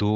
2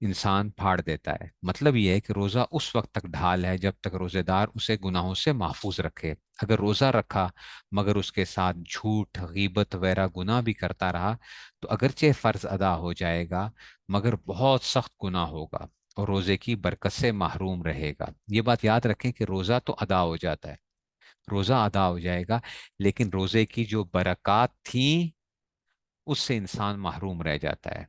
انسان پھاڑ دیتا ہے۔ مطلب یہ ہے کہ روزہ اس وقت تک ڈھال ہے جب تک روزے دار اسے گناہوں سے محفوظ رکھے۔ اگر روزہ رکھا مگر اس کے ساتھ جھوٹ، غیبت وغیرہ گناہ بھی کرتا رہا تو اگرچہ فرض ادا ہو جائے گا مگر بہت سخت گناہ ہوگا اور روزے کی برکت سے محروم رہے گا۔ یہ بات یاد رکھیں کہ روزہ تو ادا ہو جاتا ہے، روزہ ادا ہو جائے گا، لیکن روزے کی جو برکات تھیں اس سے انسان محروم رہ جاتا ہے۔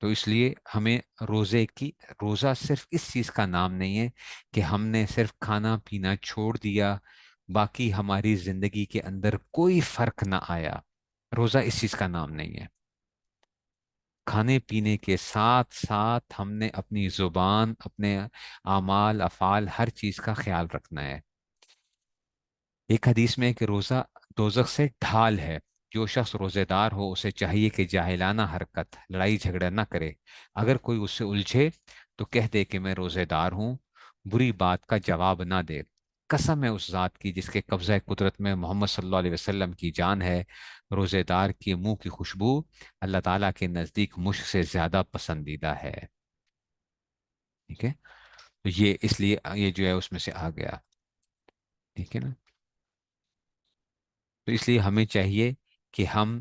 تو اس لیے ہمیں روزہ صرف اس چیز کا نام نہیں ہے کہ ہم نے صرف کھانا پینا چھوڑ دیا، باقی ہماری زندگی کے اندر کوئی فرق نہ آیا۔ روزہ اس چیز کا نام نہیں ہے۔ کھانے پینے کے ساتھ ساتھ ہم نے اپنی زبان، اپنے اعمال افعال، ہر چیز کا خیال رکھنا ہے۔ ایک حدیث میں ہے کہ روزہ دوزخ سے ڈھال ہے۔ جو شخص روزے دار ہو اسے چاہیے کہ جاہلانہ حرکت، لڑائی جھگڑا نہ کرے۔ اگر کوئی اس سے الجھے تو کہہ دے کہ میں روزے دار ہوں، بری بات کا جواب نہ دے۔ قسم ہے اس ذات کی جس کے قبضہ قدرت میں محمد صلی اللہ علیہ وسلم کی جان ہے، روزے دار کے منہ کی خوشبو اللہ تعالیٰ کے نزدیک مشک سے زیادہ پسندیدہ ہے۔ ٹھیک ہے، تو یہ اس لیے یہ جو ہے اس میں سے آ گیا۔ ٹھیک ہے نا؟ تو اس لیے ہمیں چاہیے کہ ہم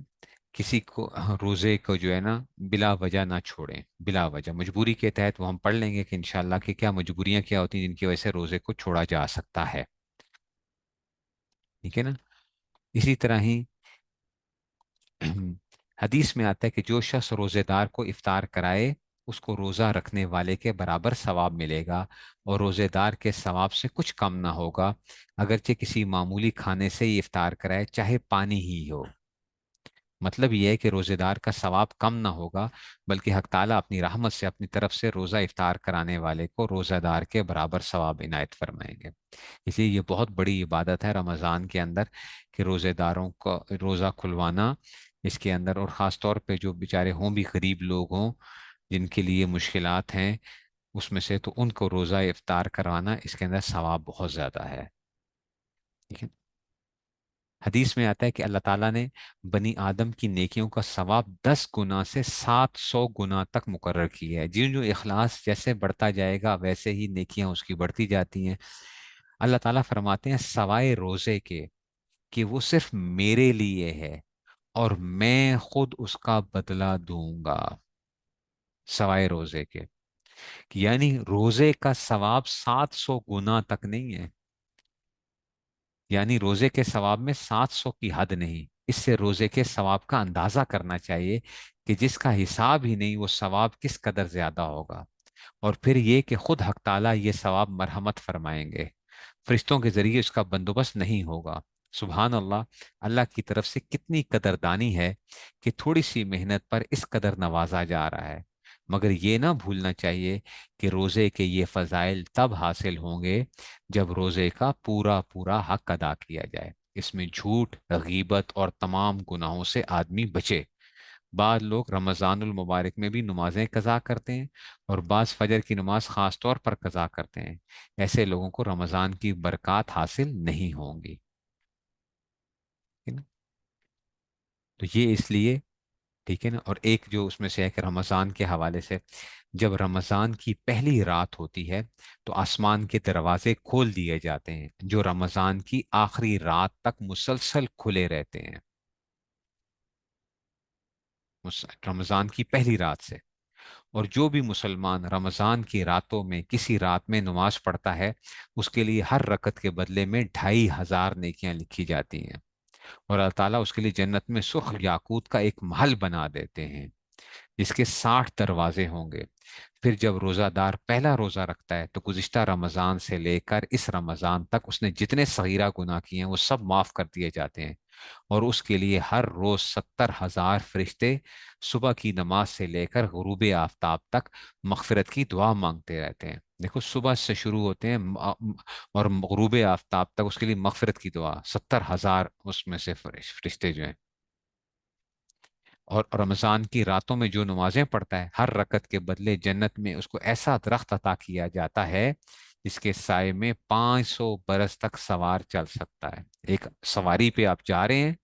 کسی کو روزے کو جو ہے نا بلا وجہ نہ چھوڑیں، بلا وجہ مجبوری کے تحت وہ ہم پڑھ لیں گے کہ انشاءاللہ کہ کیا مجبوریاں کیا ہوتی ہیں جن کی وجہ سے روزے کو چھوڑا جا سکتا ہے۔ ٹھیک ہے نا؟ اسی طرح ہی حدیث میں آتا ہے کہ جو شخص روزے دار کو افطار کرائے اس کو روزہ رکھنے والے کے برابر ثواب ملے گا، اور روزے دار کے ثواب سے کچھ کم نہ ہوگا، اگرچہ کسی معمولی کھانے سے ہی افطار کرائے، چاہے پانی ہی ہو۔ مطلب یہ ہے کہ روزے دار کا ثواب کم نہ ہوگا، بلکہ حق تعالیٰ اپنی رحمت سے اپنی طرف سے روزہ افطار کرانے والے کو روزہ دار کے برابر ثواب عنایت فرمائیں گے۔ اس لیے یہ بہت بڑی عبادت ہے رمضان کے اندر کہ روزے داروں کا روزہ کھلوانا اس کے اندر، اور خاص طور پہ جو بیچارے ہوں بھی غریب لوگ ہوں جن کے لیے مشکلات ہیں اس میں سے، تو ان کو روزہ افطار کروانا اس کے اندر ثواب بہت زیادہ ہے۔ ٹھیک ہے؟ حدیث میں آتا ہے کہ اللہ تعالیٰ نے بنی آدم کی نیکیوں کا ثواب 10 گنا سے 700 گنا تک مقرر کی ہے۔ جو اخلاص جیسے بڑھتا جائے گا ویسے ہی نیکیاں اس کی بڑھتی جاتی ہیں۔ اللہ تعالیٰ فرماتے ہیں سوائے روزے کے کہ وہ صرف میرے لیے ہے اور میں خود اس کا بدلہ دوں گا، سوائے روزے کے، یعنی روزے کا ثواب 700 گنا تک نہیں ہے، یعنی روزے کے ثواب میں 700 کی حد نہیں۔ اس سے روزے کے ثواب کا اندازہ کرنا چاہیے کہ جس کا حساب ہی نہیں وہ ثواب کس قدر زیادہ ہوگا۔ اور پھر یہ کہ خود حق تعالیٰ یہ ثواب مرحمت فرمائیں گے، فرشتوں کے ذریعے اس کا بندوبست نہیں ہوگا۔ سبحان اللہ، اللہ کی طرف سے کتنی قدردانی ہے کہ تھوڑی سی محنت پر اس قدر نوازا جا رہا ہے۔ مگر یہ نہ بھولنا چاہیے کہ روزے کے یہ فضائل تب حاصل ہوں گے جب روزے کا پورا پورا حق ادا کیا جائے، اس میں جھوٹ، غیبت اور تمام گناہوں سے آدمی بچے۔ بعض لوگ رمضان المبارک میں بھی نمازیں قضا کرتے ہیں اور بعض فجر کی نماز خاص طور پر قضا کرتے ہیں، ایسے لوگوں کو رمضان کی برکات حاصل نہیں ہوں گی۔ ٹھیک ہے نا؟ تو یہ اس لیے، ٹھیک ہے نا؟ اور ایک جو اس میں سے ہے کہ رمضان کے حوالے سے جب رمضان کی پہلی رات ہوتی ہے تو آسمان کے دروازے کھول دیے جاتے ہیں جو رمضان کی آخری رات تک مسلسل کھلے رہتے ہیں، رمضان کی پہلی رات سے۔ اور جو بھی مسلمان رمضان کی راتوں میں کسی رات میں نماز پڑھتا ہے اس کے لیے ہر رکعت کے بدلے میں 2500 نیکیاں لکھی جاتی ہیں، اور اللہ تعالیٰ اس کے لیے جنت میں سرخ یاقوت کا ایک محل بنا دیتے ہیں جس کے 60 دروازے ہوں گے۔ پھر جب روزہ دار پہلا روزہ رکھتا ہے تو گزشتہ رمضان سے لے کر اس رمضان تک اس نے جتنے صغیرہ گناہ کیے ہیں وہ سب معاف کر دیے جاتے ہیں، اور اس کے لیے ہر روز 70,000 فرشتے صبح کی نماز سے لے کر غروب آفتاب تک مغفرت کی دعا مانگتے رہتے ہیں۔ دیکھو صبح سے شروع ہوتے ہیں اور غروب آفتاب تک اس کے لیے مغفرت کی دعا، 70,000 اس میں سے فرشتے جو ہیں۔ اور رمضان کی راتوں میں جو نمازیں پڑھتا ہے ہر رکعت کے بدلے جنت میں اس کو ایسا درخت عطا کیا جاتا ہے جس کے سائے میں 500 برس تک سوار چل سکتا ہے۔ ایک سواری پہ آپ جا رہے ہیں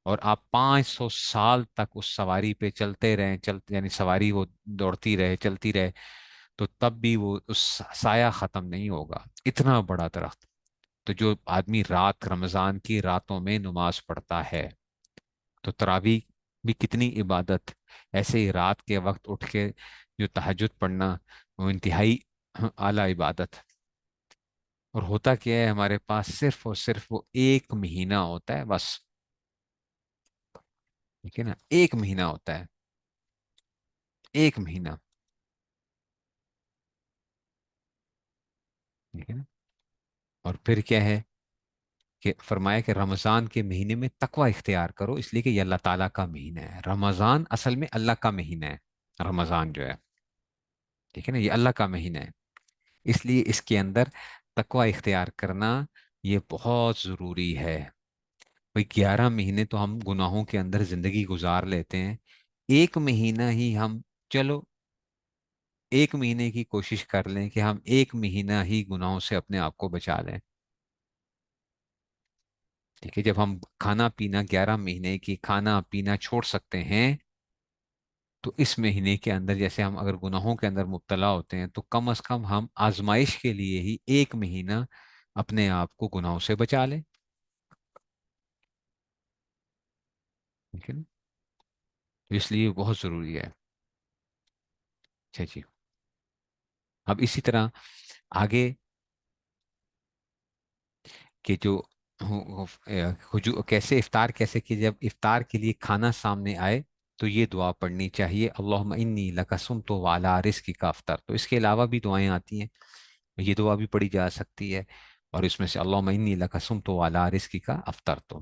اور آپ 500 سال تک اس سواری پہ چلتے رہیں، چلتے یعنی سواری وہ دوڑتی رہے، چلتی رہے، تو تب بھی وہ اس سایہ ختم نہیں ہوگا، اتنا بڑا درخت۔ تو جو آدمی رمضان کی راتوں میں نماز پڑھتا ہے، تو تراویح بھی کتنی عبادت، ایسے ہی رات کے وقت اٹھ کے جو تہجد پڑھنا، وہ انتہائی اعلیٰ عبادت۔ اور ہوتا کیا ہے، ہمارے پاس صرف اور صرف وہ ایک مہینہ ہوتا ہے بس، ٹھیک ہے نا، ایک مہینہ ہوتا ہے، ایک مہینہ، ٹھیک ہے نا۔ اور پھر کیا ہے کہ فرمایا کہ رمضان کے مہینے میں تقوی اختیار کرو، اس لیے کہ یہ اللہ تعالیٰ کا مہینہ ہے، رمضان اصل میں اللہ کا مہینہ ہے، رمضان جو ہے، ٹھیک ہے نا، یہ اللہ کا مہینہ ہے، اس لیے اس کے اندر تقوی اختیار کرنا یہ بہت ضروری ہے۔ بھئی 11 مہینے تو ہم گناہوں کے اندر زندگی گزار لیتے ہیں، ایک مہینہ ہی ہم، چلو ایک مہینے کی کوشش کر لیں کہ ہم ایک مہینہ ہی گناہوں سے اپنے آپ کو بچا لیں، ٹھیک ہے۔ جب ہم کھانا پینا 11 مہینے کی کھانا پینا چھوڑ سکتے ہیں، تو اس مہینے کے اندر جیسے ہم اگر گناہوں کے اندر مبتلا ہوتے ہیں، تو کم از کم ہم آزمائش کے لیے ہی ایک مہینہ اپنے آپ کو گناہوں سے بچا لیں، ٹھیک ہے نا؟ تو اس لیے بہت ضروری ہے۔ اچھا جی، اب اسی طرح آگے کہ جو کیسے افطار کیسے کہ جب افطار کے لیے کھانا سامنے آئے تو یہ دعا پڑھنی چاہیے، اللہم انی لک صمت وعلی رزقک افطر۔ تو اس کے علاوہ بھی دعائیں آتی ہیں، یہ دعا بھی پڑھی جا سکتی ہے، اور اس میں سے اللہم انی لک صمت وعلی رزقک افطر، تو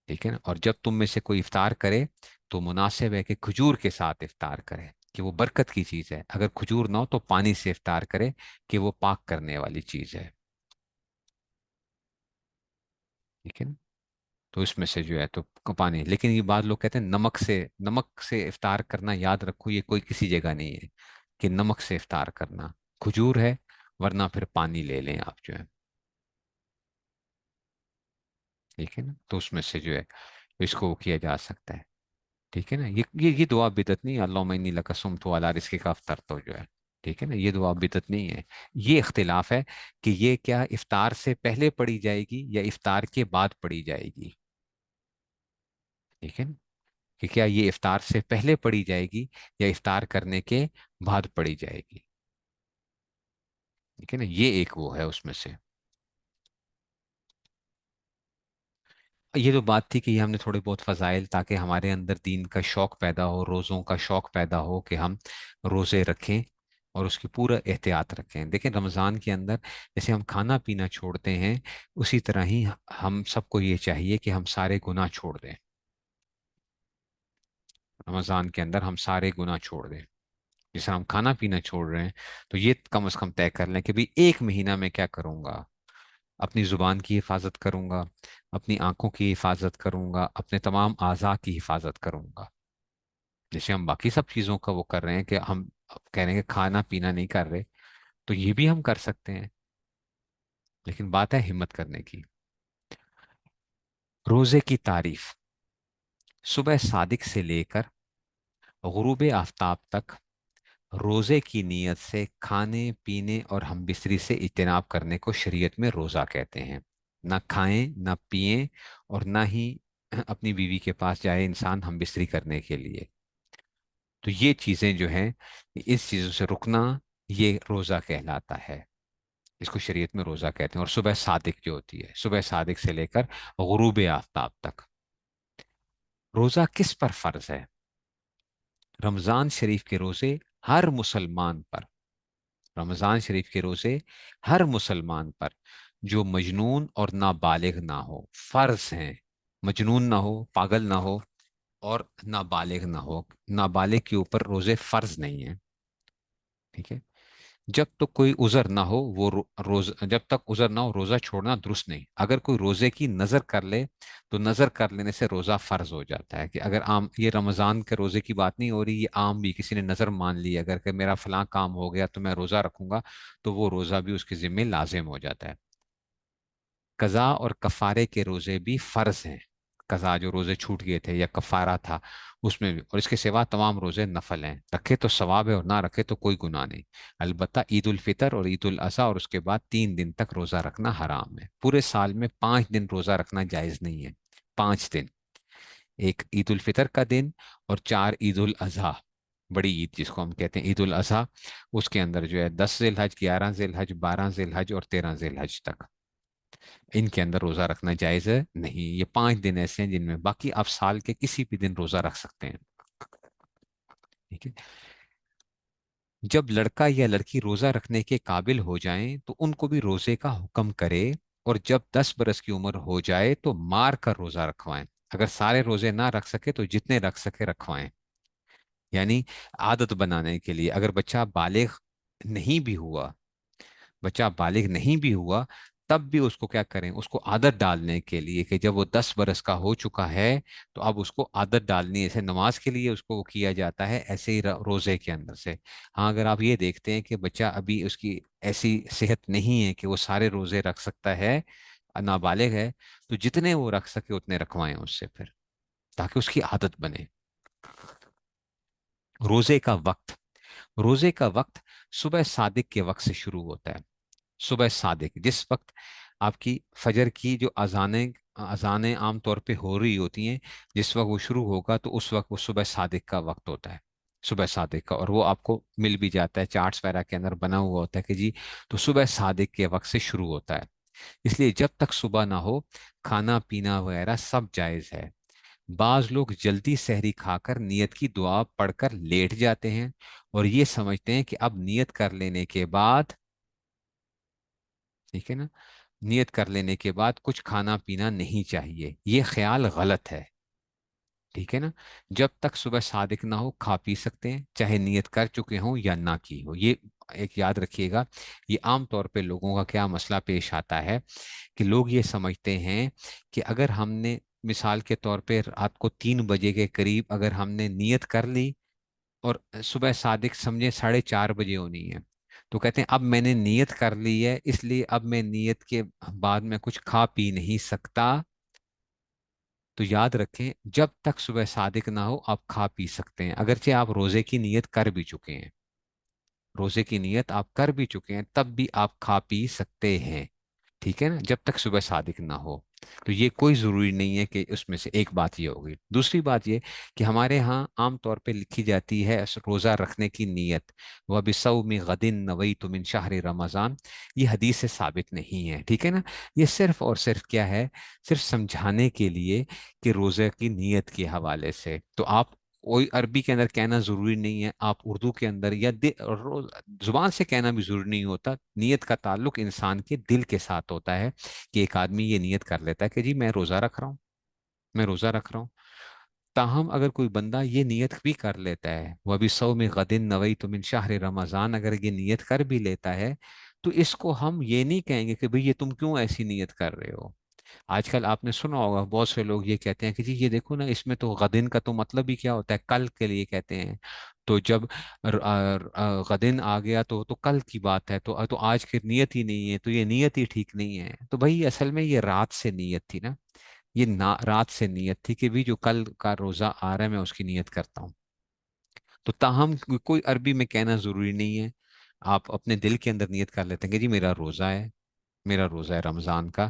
ٹھیک ہے نا۔ اور جب تم میں سے کوئی افطار کرے تو مناسب ہے کہ کھجور کے ساتھ افطار کرے، کہ وہ برکت کی چیز ہے، اگر کھجور نہ ہو تو پانی سے افطار کرے، کہ وہ پاک کرنے والی چیز ہے، ٹھیک ہے نا۔ تو اس میں سے جو ہے تو پانی، لیکن یہ بعض لوگ کہتے ہیں نمک سے افطار کرنا، یاد رکھو یہ کوئی کسی جگہ نہیں ہے کہ نمک سے افطار کرنا، کھجور ہے، ورنہ پھر پانی لے لیں آپ جو ہے، ٹھیک ہے نا۔ تو اس میں سے جو ہے اس کو وہ کیا جا سکتا ہے، ٹھیک ہے نا۔ یہ دعا بدعت نہیں ہے، اللہم انی لک صمت علی رزقک افطر، تو جو ہے ٹھیک ہے نا، یہ دعا بدعت نہیں ہے۔ یہ اختلاف ہے کہ یہ کیا افطار سے پہلے پڑھی جائے گی یا افطار کے بعد پڑھی جائے گی، ٹھیک ہے نا، کہ کیا یہ افطار سے پہلے پڑھی جائے گی یا افطار کرنے کے بعد پڑھی جائے گی، ٹھیک ہے نا، یہ ایک وہ ہے اس میں سے۔ یہ تو بات تھی کہ یہ ہم نے تھوڑے بہت فضائل، تاکہ ہمارے اندر دین کا شوق پیدا ہو، روزوں کا شوق پیدا ہو، کہ ہم روزے رکھیں اور اس کی پورا احتیاط رکھیں۔ دیکھیں رمضان کے اندر جیسے ہم کھانا پینا چھوڑتے ہیں، اسی طرح ہی ہم سب کو یہ چاہیے کہ ہم سارے گناہ چھوڑ دیں، رمضان کے اندر ہم سارے گناہ چھوڑ دیں، جس طرح ہم کھانا پینا چھوڑ رہے ہیں، تو یہ کم از کم طے کر لیں کہ بھی ایک مہینہ میں کیا کروں گا، اپنی زبان کی حفاظت کروں گا، اپنی آنکھوں کی حفاظت کروں گا، اپنے تمام اعضاء کی حفاظت کروں گا، جیسے ہم باقی سب چیزوں کا وہ کر رہے ہیں، کہ ہم کہہ رہے ہیں کہ کھانا پینا نہیں کر رہے، تو یہ بھی ہم کر سکتے ہیں، لیکن بات ہے ہمت کرنے کی۔ روزے کی تعریف: صبح صادق سے لے کر غروب آفتاب تک روزے کی نیت سے کھانے پینے اور ہم بستری سے اجتناب کرنے کو شریعت میں روزہ کہتے ہیں۔ نہ کھائیں نہ پئیں، اور نہ ہی اپنی بیوی کے پاس جائے انسان ہم بستری کرنے کے لیے، تو یہ چیزیں جو ہیں، اس چیزوں سے رکنا، یہ روزہ کہلاتا ہے، اس کو شریعت میں روزہ کہتے ہیں۔ اور صبح صادق جو ہوتی ہے، صبح صادق سے لے کر غروب آفتاب تک۔ روزہ کس پر فرض ہے؟ رمضان شریف کے روزے ہر مسلمان پر، رمضان شریف کے روزے ہر مسلمان پر جو مجنون اور نابالغ نہ ہو فرض ہیں، مجنون نہ ہو، پاگل نہ ہو، اور نابالغ نہ ہو، نابالغ کے اوپر روزے فرض نہیں ہیں، ٹھیک ہے۔ جب تک کوئی عذر نہ ہو وہ جب تک عذر نہ ہو روزہ چھوڑنا درست نہیں۔ اگر کوئی روزے کی نظر کر لے تو نظر کر لینے سے روزہ فرض ہو جاتا ہے، کہ اگر عام، یہ رمضان کے روزے کی بات نہیں ہو رہی، یہ عام بھی کسی نے نظر مان لی اگر کہ میرا فلاں کام ہو گیا تو میں روزہ رکھوں گا، تو وہ روزہ بھی اس کے ذمہ لازم ہو جاتا ہے۔ قضا اور کفارے کے روزے بھی فرض ہیں، قضا جو روزے چھوٹ گئے تھے یا کفارہ تھا اس میں بھی، اور اس کے سوا تمام روزے نفل ہیں، رکھے تو ثواب ہے اور نہ رکھے تو کوئی گناہ نہیں۔ البتہ عید الفطر اور عید الاضحیٰ اور اس کے بعد 3 دن تک روزہ رکھنا حرام ہے۔ پورے سال میں 5 دن روزہ رکھنا جائز نہیں ہے، 5 دن، ایک عید الفطر کا دن اور 4 عید الاضحیٰ، بڑی عید جس کو ہم کہتے ہیں عید الاضحیٰ، اس کے اندر جو ہے 10 ذی الحج، 11 ذی الحج، 12 ذی الحج اور 13 ذی الحج تک، ان کے اندر روزہ رکھنا جائز ہے نہیں۔ یہ 5 دن ایسے ہیں جن میں، باقی آپ سال کے کسی بھی دن روزہ رکھ سکتے ہیں، ٹھیک ہے۔ جب لڑکا یا لڑکی روزہ رکھنے کے قابل ہو جائیں تو ان کو بھی روزے کا حکم کرے، اور جب 10 برس کی عمر ہو جائے تو مار کر روزہ رکھوائیں۔ اگر سارے روزے نہ رکھ سکے تو جتنے رکھ سکے رکھوائیں، یعنی عادت بنانے کے لیے۔ اگر بچہ بالغ نہیں بھی ہوا، بچہ بالغ نہیں بھی ہوا، تب بھی اس کو کیا کریں، اس کو عادت ڈالنے کے لیے کہ جب وہ 10 برس کا ہو چکا ہے تو اب اس کو عادت ڈالنی ہے، جیسے نماز کے لیے اس کو وہ کیا جاتا ہے ایسے ہی روزے کے اندر سے۔ ہاں اگر آپ یہ دیکھتے ہیں کہ بچہ ابھی اس کی ایسی صحت نہیں ہے کہ وہ سارے روزے رکھ سکتا ہے، نابالغ ہے، تو جتنے وہ رکھ سکے اتنے رکھوائیں اس سے پھر، تاکہ اس کی عادت بنے۔ روزے کا وقت، روزے کا وقت صبح صادق کے وقت سے شروع ہوتا ہے۔ صبح صادق، جس وقت آپ کی فجر کی جو اذانیں اذانیں عام طور پہ ہو رہی ہوتی ہیں، جس وقت وہ شروع ہوگا تو اس وقت وہ صبح صادق کا وقت ہوتا ہے، صبح صادق کا، اور وہ آپ کو مل بھی جاتا ہے چارٹس وغیرہ کے اندر بنا ہوا ہوتا ہے کہ جی تو صبح صادق کے وقت سے شروع ہوتا ہے۔ اس لیے جب تک صبح نہ ہو کھانا پینا وغیرہ سب جائز ہے۔ بعض لوگ جلدی سحری کھا کر نیت کی دعا پڑھ کر لیٹ جاتے ہیں اور یہ سمجھتے ہیں کہ اب نیت کر لینے کے بعد، ٹھیک ہے نا، نیت کر لینے کے بعد کچھ کھانا پینا نہیں چاہیے، یہ خیال غلط ہے، ٹھیک ہے نا۔ جب تک صبح صادق نہ ہو کھا پی سکتے ہیں، چاہے نیت کر چکے ہوں یا نہ کی ہو، یہ ایک یاد رکھیے گا۔ یہ عام طور پہ لوگوں کا کیا مسئلہ پیش آتا ہے کہ لوگ یہ سمجھتے ہیں کہ اگر ہم نے مثال کے طور پہ رات کو 3 بجے کے قریب اگر ہم نے نیت کر لی اور صبح صادق سمجھے 4:30 بجے ہونی ہے، تو کہتے ہیں اب میں نے نیت کر لی ہے اس لیے اب میں نیت کے بعد میں کچھ کھا پی نہیں سکتا۔ تو یاد رکھیں جب تک صبح صادق نہ ہو آپ کھا پی سکتے ہیں، اگرچہ آپ روزے کی نیت کر بھی چکے ہیں، روزے کی نیت آپ کر بھی چکے ہیں تب بھی آپ کھا پی سکتے ہیں، ٹھیک ہے نا، جب تک صبح صادق نہ ہو۔ تو یہ کوئی ضروری نہیں ہے کہ اس میں سے ایک بات یہ ہوگی۔ دوسری بات یہ کہ ہمارے ہاں عام طور پہ لکھی جاتی ہے روزہ رکھنے کی نیت، وَبِصَوْمِ غَدٍ نَوَيْتُ مِنْ شَهْرِ رمضان، یہ حدیث سے ثابت نہیں ہے، ٹھیک ہے نا۔ یہ صرف اور صرف کیا ہے، صرف سمجھانے کے لیے کہ روزے کی نیت کے حوالے سے، تو آپ کوئی عربی کے اندر کہنا ضروری نہیں ہے، آپ اردو کے اندر یا زبان سے کہنا بھی ضروری نہیں ہوتا۔ نیت کا تعلق انسان کے دل کے ساتھ ہوتا ہے، کہ ایک آدمی یہ نیت کر لیتا ہے کہ جی میں روزہ رکھ رہا ہوں، میں روزہ رکھ رہا ہوں۔ تاہم اگر کوئی بندہ یہ نیت بھی کر لیتا ہے، وہ ابھی سو میں غدن نوئی تو من شہر رمضان، اگر یہ نیت کر بھی لیتا ہے تو اس کو ہم یہ نہیں کہیں گے کہ بھئی یہ تم کیوں ایسی نیت کر رہے ہو۔ آج کل آپ نے سنا ہوگا بہت سے لوگ یہ کہتے ہیں کہ جی یہ دیکھو نا، اس میں تو غدن کا تو مطلب ہی کیا ہوتا ہے، کل کے لیے کہتے ہیں، تو جب غدن آ گیا تو کل کی بات ہے، تو آج کی نیت ہی نہیں ہے، تو یہ نیت ہی ٹھیک نہیں ہے۔ تو بھائی اصل میں یہ رات سے نیت تھی نا، یہ رات سے نیت تھی کہ بھی جو کل کا روزہ آ رہا ہے میں اس کی نیت کرتا ہوں۔ تو تاہم کوئی عربی میں کہنا ضروری نہیں ہے، آپ اپنے دل کے اندر نیت کر لیتے ہیں کہ جی میرا روزہ ہے، میرا روزہ ہے رمضان کا،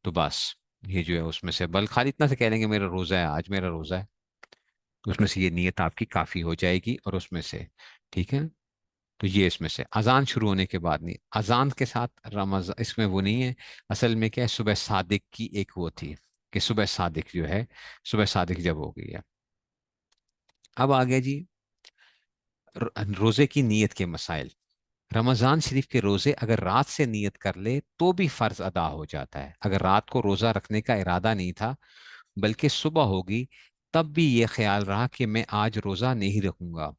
تو بس یہ جو ہے اس میں سے بل خالی اتنا سے کہہ لیں گے میرا روزہ ہے، آج میرا روزہ ہے، تو اس میں سے یہ نیت آپ کی کافی ہو جائے گی، اور اس میں سے، ٹھیک ہے۔ تو یہ اس میں سے اذان شروع ہونے کے بعد نہیں، اذان کے ساتھ رمضان اس میں وہ نہیں ہے، اصل میں کیا ہے، صبح صادق کی ایک وہ تھی کہ صبح صادق جو ہے، صبح صادق جب ہو گئی ہے۔ اب آگے جی روزے کی نیت کے مسائل۔ رمضان شریف کے روزے اگر رات سے نیت کر لے تو بھی فرض ادا ہو جاتا ہے۔ اگر رات کو روزہ رکھنے کا ارادہ نہیں تھا بلکہ صبح ہوگی، تب بھی یہ خیال رہا کہ میں آج روزہ نہیں رکھوں گا،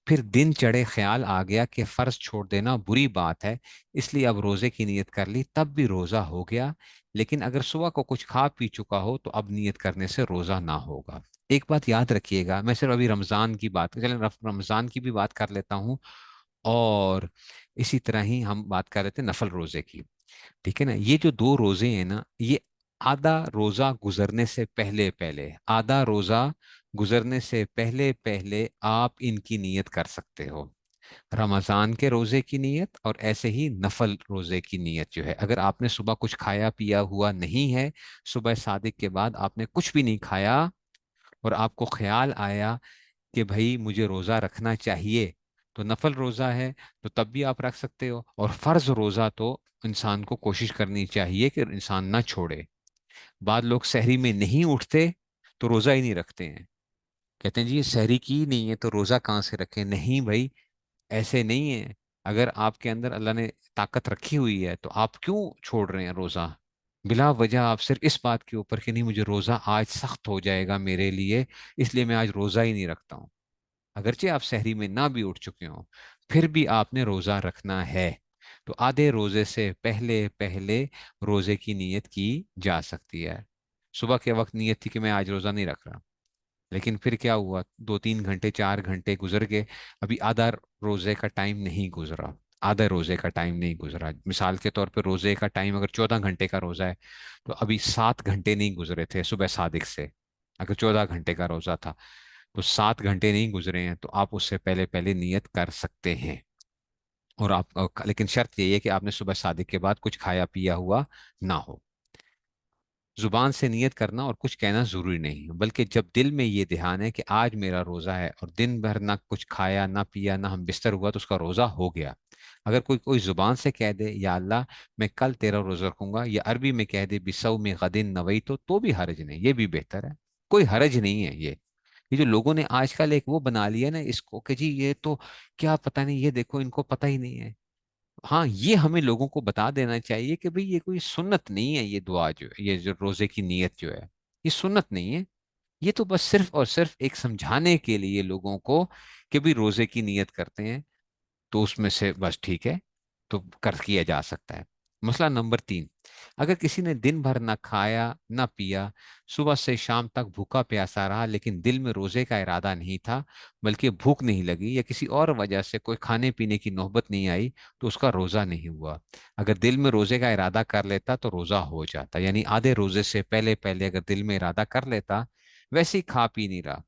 پھر دن چڑھے خیال آ گیا کہ فرض چھوڑ دینا بری بات ہے، اس لیے اب روزے کی نیت کر لی، تب بھی روزہ ہو گیا۔ لیکن اگر صبح کو کچھ کھا پی چکا ہو تو اب نیت کرنے سے روزہ نہ ہوگا۔ ایک بات یاد رکھیے گا، میں صرف ابھی رمضان کی بات، چلیں رمضان کی بھی بات کر لیتا ہوں، اور اسی طرح ہی ہم بات کر رہے تھے نفل روزے کی، ٹھیک ہے نا۔ یہ جو 2 روزے ہیں نا، یہ آدھا روزہ گزرنے سے پہلے پہلے، آدھا روزہ گزرنے سے پہلے پہلے آپ ان کی نیت کر سکتے ہو، رمضان کے روزے کی نیت، اور ایسے ہی نفل روزے کی نیت جو ہے، اگر آپ نے صبح کچھ کھایا پیا ہوا نہیں ہے، صبح صادق کے بعد آپ نے کچھ بھی نہیں کھایا، اور آپ کو خیال آیا کہ بھائی مجھے روزہ رکھنا چاہیے، تو نفل روزہ ہے تو تب بھی آپ رکھ سکتے ہو، اور فرض روزہ تو انسان کو کوشش کرنی چاہیے کہ انسان نہ چھوڑے۔ بعض لوگ سحری میں نہیں اٹھتے تو روزہ ہی نہیں رکھتے ہیں، کہتے ہیں جی یہ سحری کی نہیں ہے تو روزہ کہاں سے رکھیں؟ نہیں بھائی، ایسے نہیں ہے۔ اگر آپ کے اندر اللہ نے طاقت رکھی ہوئی ہے تو آپ کیوں چھوڑ رہے ہیں روزہ؟ بلا وجہ آپ صرف اس بات کے اوپر کہ نہیں مجھے روزہ آج سخت ہو جائے گا میرے لیے، اس لیے میں آج روزہ ہی نہیں رکھتا ہوں، اگرچہ آپ سحری میں نہ بھی اٹھ چکے ہوں، پھر بھی آپ نے روزہ رکھنا ہے، تو آدھے روزے سے پہلے پہلے روزے کی نیت کی جا سکتی ہے۔ صبح کے وقت نیت تھی کہ میں آج روزہ نہیں رکھ رہا، لیکن پھر کیا ہوا، 2 3 گھنٹے 4 گھنٹے گزر گئے، ابھی آدھا روزے کا ٹائم نہیں گزرا، آدھا روزے کا ٹائم نہیں گزرا، مثال کے طور پہ روزے کا ٹائم اگر 14 گھنٹے کا روزہ ہے تو ابھی 7 گھنٹے نہیں گزرے تھے صبح صادق سے، اگر 14 گھنٹے کا روزہ تھا تو 7 گھنٹے نہیں گزرے ہیں، تو آپ اس سے پہلے پہلے نیت کر سکتے ہیں، اور آپ لیکن شرط یہ ہے کہ آپ نے صبح صادق کے بعد کچھ کھایا پیا ہوا نہ ہو۔ زبان سے نیت کرنا اور کچھ کہنا ضروری نہیں ہے، بلکہ جب دل میں یہ دھیان ہے کہ آج میرا روزہ ہے اور دن بھر نہ کچھ کھایا نہ پیا نہ ہم بستر ہوا، تو اس کا روزہ ہو گیا۔ اگر کوئی زبان سے کہہ دے یا اللہ میں کل تیرا روزہ رکھوں گا، یا عربی میں کہہ دے بسو میں غدن نوئی، تو بھی حرج نہیں، یہ بھی بہتر ہے، کوئی حرج نہیں ہے۔ یہ جو لوگوں نے آج کل ایک وہ بنا لیا نا اس کو کہ جی یہ تو کیا پتہ نہیں، یہ دیکھو ان کو پتہ ہی نہیں ہے، ہاں یہ ہمیں لوگوں کو بتا دینا چاہیے کہ بھئی یہ کوئی سنت نہیں ہے، یہ دعا جو ہے، یہ جو روزے کی نیت جو ہے یہ سنت نہیں ہے، یہ تو بس صرف اور صرف ایک سمجھانے کے لیے لوگوں کو کہ بھی روزے کی نیت کرتے ہیں، تو اس میں سے بس ٹھیک ہے، تو کر کیا جا سکتا ہے۔ مسئلہ نمبر 3، اگر کسی نے دن بھر نہ کھایا نہ پیا، صبح سے شام تک بھوکا پیاسا رہا، لیکن دل میں روزے کا ارادہ نہیں تھا، بلکہ بھوک نہیں لگی یا کسی اور وجہ سے کوئی کھانے پینے کی نوبت نہیں آئی، تو اس کا روزہ نہیں ہوا۔ اگر دل میں روزے کا ارادہ کر لیتا تو روزہ ہو جاتا، یعنی آدھے روزے سے پہلے پہلے اگر دل میں ارادہ کر لیتا، ویسے ہی کھا پی نہیں رہا،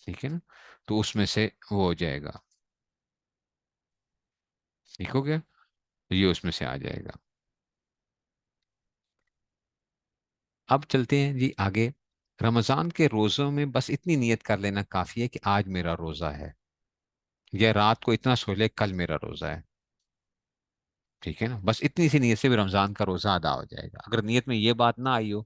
ٹھیک ہے نا، تو اس میں سے وہ ہو جائے گا، ٹھیک ہو گیا، یہ اس میں سے آ جائے گا۔ اب چلتے ہیں جی آگے، رمضان کے روزوں میں بس اتنی نیت کر لینا کافی ہے کہ آج میرا روزہ ہے، یا رات کو اتنا سو لے کل میرا روزہ ہے، ٹھیک ہے نا، بس اتنی سی نیت سے بھی رمضان کا روزہ ادا ہو جائے گا۔ اگر نیت میں یہ بات نہ آئی ہو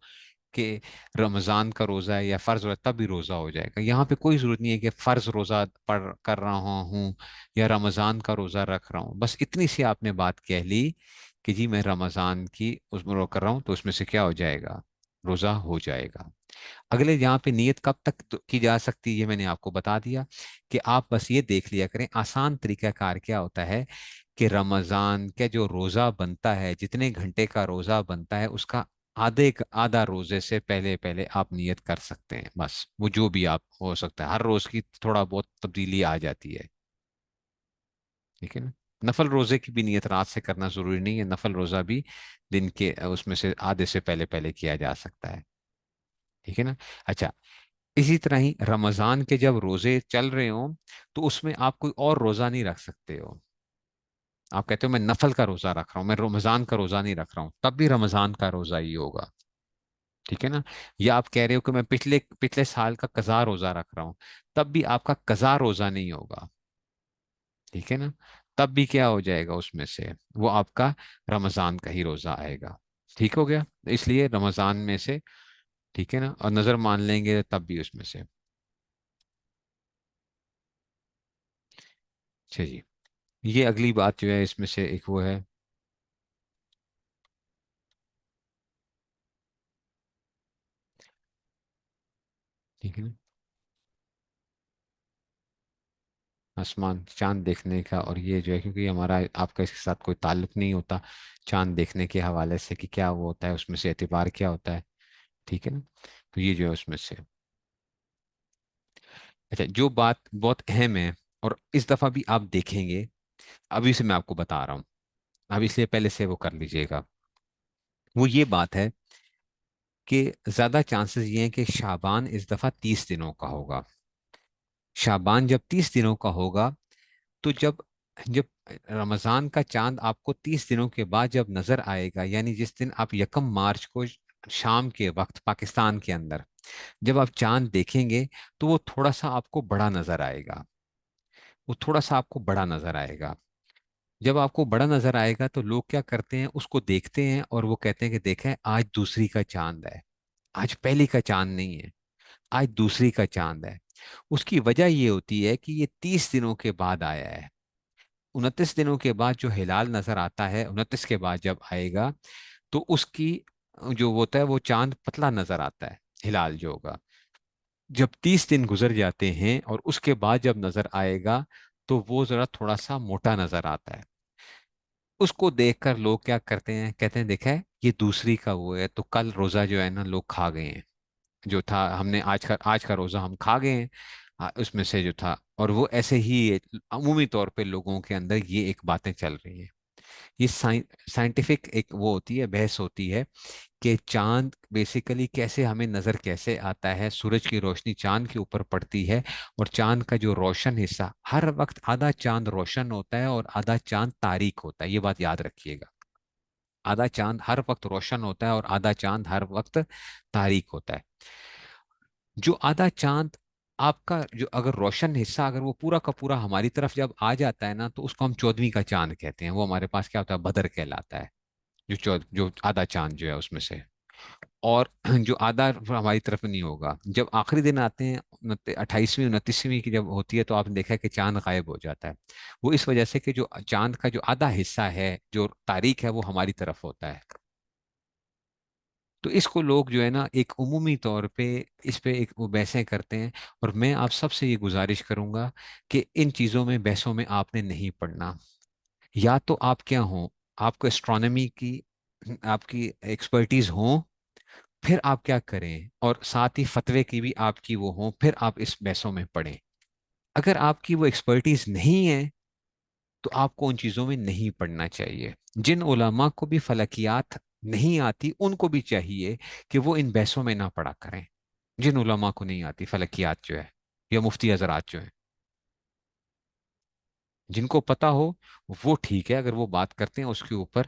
کہ رمضان کا روزہ ہے یا فرض روزہ، تب بھی روزہ ہو جائے گا، یہاں پہ کوئی ضرورت نہیں ہے کہ فرض روزہ پڑھ کر رہا ہوں یا رمضان کا روزہ رکھ رہا ہوں، بس اتنی سی آپ نے بات کہہ لی کہ جی میں رمضان کی اس میں رو کر رہا ہوں، تو اس میں سے کیا ہو جائے گا، روزہ ہو جائے گا۔ اگلے یہاں پہ نیت کب تک کی جا سکتی ہے، یہ میں نے آپ کو بتا دیا کہ آپ بس یہ دیکھ لیا کریں آسان طریقہ کار کیا ہوتا ہے، کہ رمضان کا جو روزہ بنتا ہے، جتنے گھنٹے کا روزہ بنتا ہے، اس کا آدھا روزے سے پہلے پہلے آپ نیت کر سکتے ہیں، بس وہ جو بھی آپ ہو سکتا ہے، ہر روز کی تھوڑا بہت تبدیلی آ جاتی ہے، ٹھیک ہے نا۔ نفل روزے کی بھی نیت رات سے کرنا ضروری نہیں ہے، نفل روزہ بھی دن کے اس میں سے آدھے سے پہلے پہلے کیا جا سکتا ہے، ٹھیک ہے نا۔ اچھا، اسی طرح ہی رمضان کے جب روزے چل رہے ہوں تو اس میں آپ کوئی اور روزہ نہیں رکھ سکتے ہو، آپ کہتے ہو میں نفل کا روزہ رکھ رہا ہوں، میں رمضان کا روزہ نہیں رکھ رہا ہوں، تب بھی رمضان کا روزہ ہی ہوگا، ٹھیک ہے نا۔ یا آپ کہہ رہے ہو کہ میں پچھلے پچھلے سال کا قضا روزہ رکھ رہا ہوں، تب بھی آپ کا قضا روزہ نہیں ہوگا، ٹھیک ہے نا، تب بھی کیا ہو جائے گا اس میں سے، وہ آپ کا رمضان کا ہی روزہ آئے گا، ٹھیک ہو گیا، اس لیے رمضان میں سے، ٹھیک ہے نا، اور نظر مان لیں گے تب بھی اس میں سے، اچھا جی، یہ اگلی بات جو ہے اس میں سے ایک وہ ہے، ٹھیک ہے نا، آسمان چاند دیکھنے کا، اور یہ جو ہے کیونکہ یہ ہمارا آپ کا اس کے ساتھ کوئی تعلق نہیں ہوتا، چاند دیکھنے کے حوالے سے کہ کیا وہ ہوتا ہے، اس میں سے اعتبار کیا ہوتا ہے، ٹھیک ہے نا، تو یہ جو ہے اس میں سے، اچھا جو بات بہت اہم ہے، اور اس دفعہ بھی آپ دیکھیں گے، ابھی سے میں آپ کو بتا رہا ہوں، اب اس لیے پہلے سے وہ کر لیجئے گا، وہ یہ بات ہے کہ زیادہ چانسز یہ ہیں کہ شعبان اس دفعہ 30 دنوں کا ہوگا. شعبان جب 30 دنوں کا ہوگا تو جب رمضان کا چاند آپ کو 30 دنوں کے بعد جب نظر آئے گا، یعنی جس دن آپ 1 مارچ کو شام کے وقت پاکستان کے اندر جب آپ چاند دیکھیں گے، تو وہ تھوڑا سا آپ کو بڑا نظر آئے گا. وہ تھوڑا سا آپ کو بڑا نظر آئے گا. جب آپ کو بڑا نظر آئے گا تو لوگ کیا کرتے ہیں، اس کو دیکھتے ہیں اور وہ کہتے ہیں کہ دیکھیں آج دوسری کا چاند ہے. آج پہلی کا چاند نہیں ہے، آج دوسری کا چاند ہے. اس کی وجہ یہ ہوتی ہے کہ یہ 30 دنوں کے بعد آیا ہے. 29 دنوں کے بعد جو ہلال نظر آتا ہے، 29 کے بعد جب آئے گا تو اس کی جو ہوتا ہے وہ چاند پتلا نظر آتا ہے، ہلال جو ہوگا. جب 30 دن گزر جاتے ہیں اور اس کے بعد جب نظر آئے گا تو وہ ذرا تھوڑا سا موٹا نظر آتا ہے. اس کو دیکھ کر لوگ کیا کرتے ہیں، کہتے ہیں دیکھا ہے یہ دوسری کا وہ ہے، تو کل روزہ جو ہے نا لوگ کھا گئے ہیں. جو تھا ہم نے آج کا روزہ ہم کھا گئے ہیں. اس میں سے جو تھا، اور وہ ایسے ہی عمومی طور پہ لوگوں کے اندر یہ ایک باتیں چل رہی ہیں. یہ سائنٹیفک ایک وہ ہوتی ہے، بحث ہوتی ہے کہ چاند بیسیکلی کیسے ہمیں نظر کیسے آتا ہے. سورج کی روشنی چاند کے اوپر پڑتی ہے، اور چاند کا جو روشن حصہ ہر وقت آدھا چاند روشن ہوتا ہے اور آدھا چاند تاریک ہوتا ہے. یہ بات یاد رکھیے گا. آدھا چاند ہر وقت روشن ہوتا ہے اور آدھا چاند ہر وقت تاریک ہوتا ہے. جو آدھا چاند آپ کا جو اگر روشن حصہ اگر وہ پورا کا پورا ہماری طرف جب آ جاتا ہے نا، تو اس کو ہم 14ویں کا چاند کہتے ہیں. وہ ہمارے پاس کیا ہوتا ہے، بدر کہلاتا ہے. جو آدھا چاند جو ہے اس میں سے. اور جو آدھا ہماری طرف نہیں ہوگا. جب آخری دن آتے ہیں 28ویں 29ویں کی جب ہوتی ہے تو آپ نے دیکھا ہے کہ چاند غائب ہو جاتا ہے. وہ اس وجہ سے کہ جو چاند کا جو آدھا حصہ ہے جو تاریک ہے وہ ہماری طرف ہوتا ہے. تو اس کو لوگ جو ہے نا ایک عمومی طور پہ اس پہ ایک وہ بحثیں کرتے ہیں. اور میں آپ سب سے یہ گزارش کروں گا کہ ان چیزوں میں بحثوں میں آپ نے نہیں پڑھنا. یا تو آپ کیا ہوں، آپ کو اسٹرانومی کی آپ کی ایکسپرٹیز ہوں، پھر آپ کیا کریں، اور ساتھ ہی فتوے کی بھی آپ کی وہ ہوں، پھر آپ اس بحثوں میں پڑھیں. اگر آپ کی وہ ایکسپرٹیز نہیں ہے تو آپ کو ان چیزوں میں نہیں پڑھنا چاہیے. جن علماء کو بھی فلکیات نہیں آتی ان کو بھی چاہیے کہ وہ ان بحثوں میں نہ پڑھا کریں. جن علماء کو نہیں آتی فلکیات جو ہے، یا مفتی حضرات جو ہیں، جن کو پتا ہو وہ ٹھیک ہے، اگر وہ بات کرتے ہیں اس کے اوپر